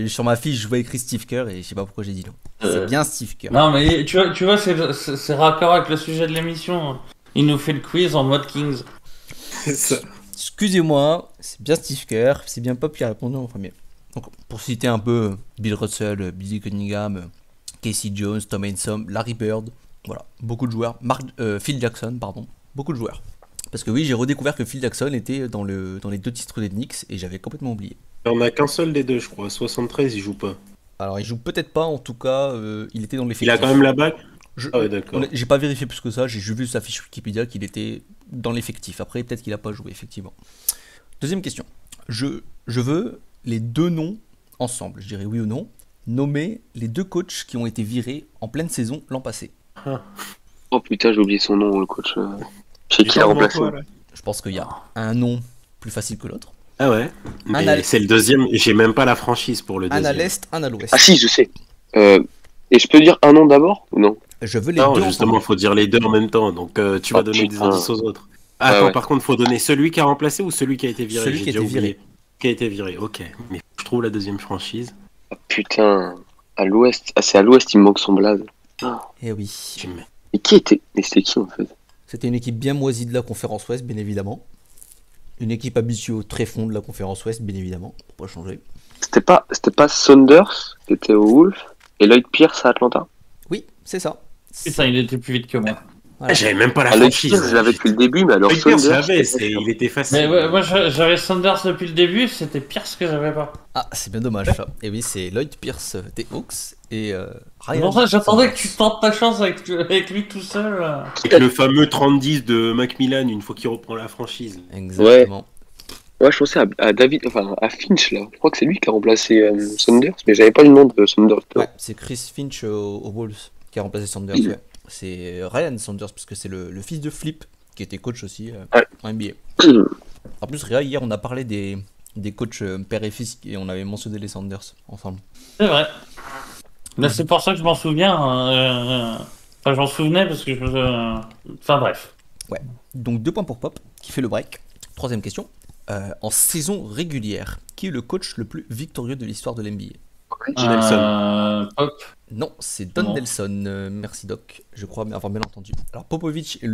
sur ma fiche je vois écrit Steve Kerr et je sais pas pourquoi j'ai dit non. C'est bien Steve Kerr. Non, mais tu vois c'est raccord avec le sujet de l'émission. Il nous fait le quiz en mode Kings. C'est ça. Excusez-moi, c'est bien Steve Kerr, c'est bien Pop qui a répondu en premier. Donc, pour citer un peu Bill Russell, Billy Cunningham, Casey Jones, Tom Hansom, Larry Bird, voilà, beaucoup de joueurs. Phil Jackson, pardon, beaucoup de joueurs. Parce que oui, j'ai redécouvert que Phil Jackson était dans les 2 titres des Knicks et j'avais complètement oublié. On a qu'un seul des deux, je crois. 73, il joue pas. Alors, il joue peut-être pas, en tout cas, il était dans l'effectif. Il a quand même la bague. Je- Ah ouais, d'accord. J'ai pas vérifié plus que ça, j'ai juste vu sa fiche Wikipédia qu'il était dans l'effectif. Après, peut-être qu'il a pas joué, effectivement. Deuxième question. Je veux les 2 noms ensemble, je dirais oui ou non. Nommer les 2 coachs qui ont été virés en pleine saison l'an passé. Oh putain, j'ai oublié son nom, le coach. Chez Du qui il a temps devant remplacé? toi, là. Je pense qu'il y a un nom plus facile que l'autre. Ah ouais. Un Mais à- c'est le deuxième. J'ai même pas la franchise pour le Un à deuxième. l'est, un à l'ouest. Ah si, je sais. Et je peux dire un nom d'abord ou non? Je veux les Non, deux justement, ensemble. faut dire les deux en même temps. Donc tu vas Oh, donner des putain. indices aux autres. Attends, ouais. par contre, faut donner celui qui a remplacé ou celui qui a été viré. Celui J'ai qui a déjà été oublié. viré. Qui a été viré. Ok. Mais je trouve la deuxième franchise. Ah, putain. À l'ouest. Ah, c'est à l'ouest, il me manque son blaze. Eh oui. J'aime- Et qui était? Mais c'était qui en fait? C'était une équipe bien moisie de la conférence ouest, bien évidemment. Une équipe habituée au tréfonds de la conférence ouest, bien évidemment. Pour pas changer. C'était pas Saunders qui était au Wolf et Lloyd Pierce à Atlanta? Oui, c'est ça. Putain, il était plus vite que moi. Voilà. Ah, j'avais même pas la Ah, Lloyd franchise. Pierce, je l'avais depuis le début, mais alors Lloyd Pierce, Saunders. j'avais. c'était pas sûr. Il était facile. Mais ouais, moi j'avais Sanders depuis le début, c'était pire ce que j'avais pas. Ah, c'est bien dommage ça. Et oui, c'est Lloyd Pierce des Hawks et C'est Ryan. pour ça que j'attendais que Saunders. tu tentes ta chance avec lui tout seul. Avec le fameux 30-10 de Macmillan une fois qu'il reprend la franchise. Exactement. Ouais, je pensais à David, enfin à Finch là. Je crois que c'est lui qui a remplacé Saunders, mais j'avais pas le nom de Saunders. Ouais, c'est Chris Finch aux Wolves qui a remplacé Saunders. Ouais. C'est Ryan Saunders parce que c'est le fils de Flip qui était coach aussi Ouais. en NBA. En plus, Réa, hier on a parlé des coachs père et fils et on avait mentionné les Saunders ensemble. C'est vrai. Mais c'est pour ça que je m'en souviens. Enfin, j'en souvenais parce que enfin bref. Donc 2 points pour Pop qui fait le break. Troisième question. En saison régulière, qui est le coach le plus victorieux de l'histoire de l'NBA? Hop. Non, c'est Don Non. Nelson. Merci Doc, je crois avoir bien entendu. Alors Popovich est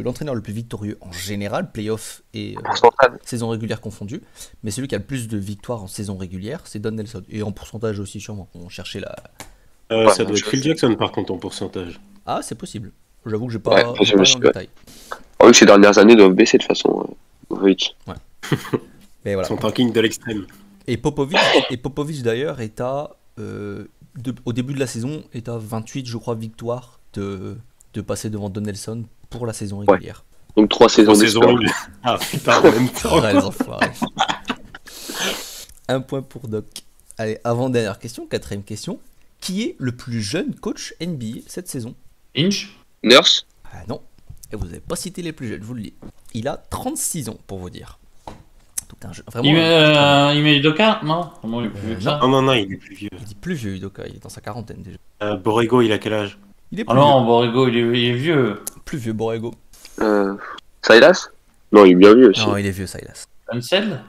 l'entraîneur le plus victorieux en général, playoff et Pourcentage. saison régulière confondue. Mais celui qui a le plus de victoires en saison régulière, c'est Don Nelson. Et en pourcentage aussi sûrement. On cherchait la... Ça doit je être Phil sais. Jackson par contre en pourcentage. Ah, c'est possible. J'avoue que j'ai Ouais, pas, c'est j'ai pas possible, dans le détail. Oh, oui, ces dernières années doivent baisser de toute façon. Popovich. Mais voilà. Son tanking de l'extrême. Et Popovich d'ailleurs est à... au début de la saison, est à 28, je crois, victoires de passer devant Don Nelson pour la saison régulière. Donc 3 saisons En saison d'histoire. régulière. Ah putain, en même temps. Ouais, les enfoirés. Un point pour Doc. Allez, avant-dernière question, 4ème question. Qui est le plus jeune coach NBA cette saison? Inch. Nurse. Ah non. Et vous n'avez pas cité les plus jeunes, je vous le dis. Il a 36 ans, pour vous dire. Donc vraiment... Il met Udoka? Non, comment il est plus vieux que ça? Non, il est plus vieux. Il dit plus vieux, Udoka. Il est dans sa quarantaine déjà. Borrego, il a quel âge? Il est Ah plus non, Borrego, il est vieux. vieux. Plus vieux, Borrego. Silas. Non, il est bien vieux aussi. Non, il est vieux, Silas. Ansel?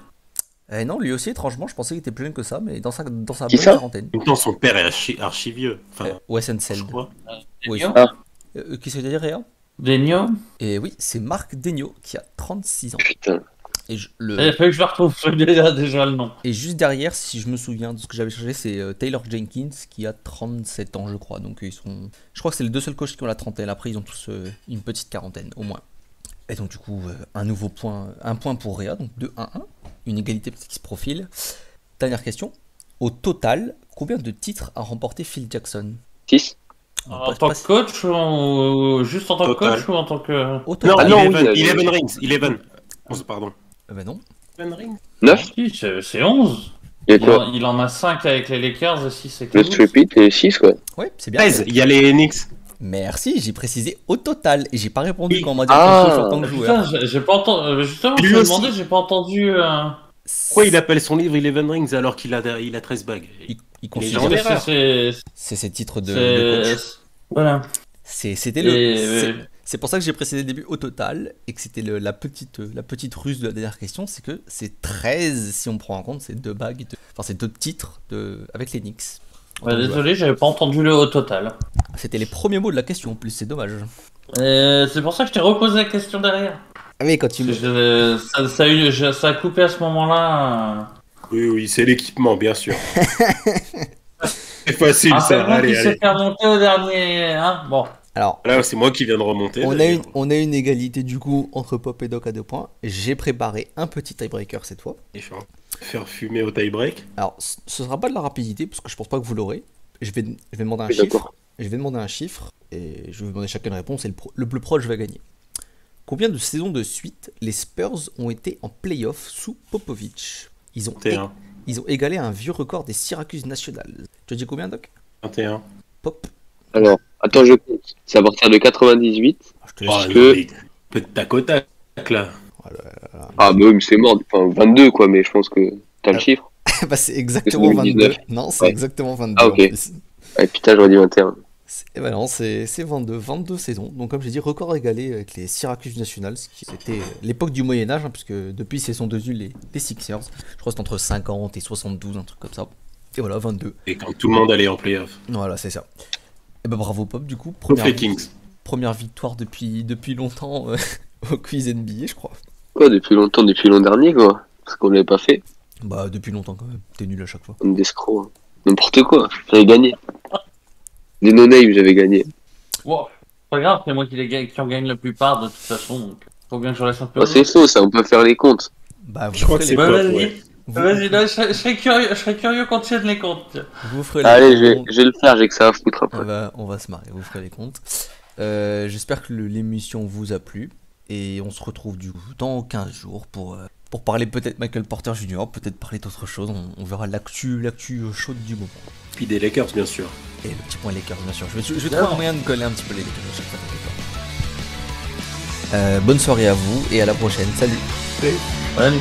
Non, lui aussi, étrangement, je pensais qu'il était plus jeune que ça, mais dans sa Qui bonne ça quarantaine. En même temps, son père est archi vieux. Enfin, Wes je Unseld. crois. Oui. Denio? Qui c'est dire, Réa? Denio? Et oui, c'est Marc Degnaud qui a 36 ans. Putain. Et, Il fallait que je le retrouve, déjà le nom. et juste derrière, si je me souviens de ce que j'avais cherché, c'est Taylor Jenkins qui a 37 ans, je crois. Donc ils sont. Je crois que c'est les 2 seuls coachs qui ont la trentaine. Après, ils ont tous une petite quarantaine, au moins. Et donc, du coup, un nouveau point. Un point pour Réa, donc 2-1-1. Une égalité qui se profile. Dernière question. Au total, combien de titres a remporté Phil Jackson? 6. En tant que coach ou juste en tant que Total. coach ou en tant que... Au Non, total. Ah non, 11 oui, 11 rings. 11, pardon. Ben non. Eleven Rings 9. Si, c'est 11. Il y a quoi? Il en a 5 avec les Lakers et 6 avec Le les Bulls. Stripit et 6, quoi. Ouais, c'est bien. 13, il y a les Knicks. Merci, j'ai précisé au total et j'ai pas répondu Oui. quand on m'a dit Ah. attention en tant que joueur. Putain, j'ai pas entendu. Justement, je Lui me aussi. demandais, j'ai pas entendu. Pourquoi il appelle son livre Eleven Rings alors qu'il a 13 bagues? Il gens considère des erreurs. c'est ses titres de coach. Voilà. C'était Et- c'est pour ça que j'ai précisé le début au total et que c'était la petite ruse de la dernière question, c'est que c'est 13 si on prend en compte ces deux bagues, enfin ces deux titres avec les Knicks. en tant que joueur. Désolé, j'avais pas entendu le au total. C'était les premiers mots de la question en plus, c'est dommage. C'est pour ça que je t'ai reposé la question derrière. Ah mais quand tu Parce que ça a coupé à ce moment-là. Oui, c'est l'équipement, bien sûr. C'est facile, ça. Rappelle-moi Allez, qui s'est allez. fait remonter au dernier. Hein bon. Alors, Là, c'est moi qui viens de remonter. d'ailleurs. on a une égalité du coup entre Pop et Doc à 2 points. J'ai préparé un petit tiebreaker cette fois. Méchant. Faire fumer au tie-break. Alors, ce sera pas de la rapidité parce que je pense pas que vous l'aurez. Je vais demander un Oui, chiffre. d'accord. Je vais demander un chiffre et je vais vous demander chacun une réponse et le plus proche va gagner. Combien de saisons de suite les Spurs ont été en playoff sous Popovich? Ils ont 21. ils ont égalé un vieux record des Syracuse Nationals. Tu as dit combien, Doc? 21. Pop? Alors, attends, je compte. C'est à partir de 98. Ah, je te laisse. Oh, que- non, mais peu de tac au tac, là. Ah, bah oui, mais c'est mort. Enfin, 22, quoi, mais je pense que t'as le chiffre. Bah, c'est exactement 22. 2019. Non, c'est Ouais. exactement 22. Ah, ok. en plus. Ah, putain, j'aurais dit 21. Eh ben non, c'est 22 saisons. Donc comme j'ai dit, record égalé avec les Syracuse Nationals. C'était l'époque du Moyen-Âge, puisque depuis c'est sont devenus les Sixers. Je crois que c'est entre 50 et 72, un truc comme ça. Et voilà, 22. Et quand tout le monde allait en playoff. Voilà, c'est ça. Et ben bravo Pop, du coup. Sauf les Kings. Première victoire depuis longtemps au quiz NBA, je crois. Quoi, depuis longtemps, depuis l'an dernier, quoi. Parce qu'on l'avait pas fait. Bah, depuis longtemps quand même. T'es nul à chaque fois. Comme des escrocs. hein. N'importe quoi. J'avais gagné. Des no-names, j'avais gagné. Bon, pas grave, c'est moi qui en gagne la plupart de toute façon. Donc faut bien que je laisse un peu. Bah, c'est faux, ça, on peut faire les comptes. Bah, vous Je crois que ferez c'est les Bah, Pop, vas-y. ouais. vous- Vas-y, là, je serais curieux quand tu aides les comptes. vous ferez les Allez, comptes. je vais le faire, j'ai que ça à foutre après. On va se marrer, vous ferez les comptes. J'espère que l'émission vous a plu. Et on se retrouve du coup dans 15 jours pour parler peut-être Michael Porter Jr., peut-être parler d'autre chose. On verra l'actu chaude du moment. Puis des Lakers, bien sûr. Et le petit point Lakers, bien sûr. Je vais trouver un moyen de coller un petit peu les Lakers à chaque fois. t'inquiète pas. Bonne soirée à vous et à la prochaine. Salut. Allez.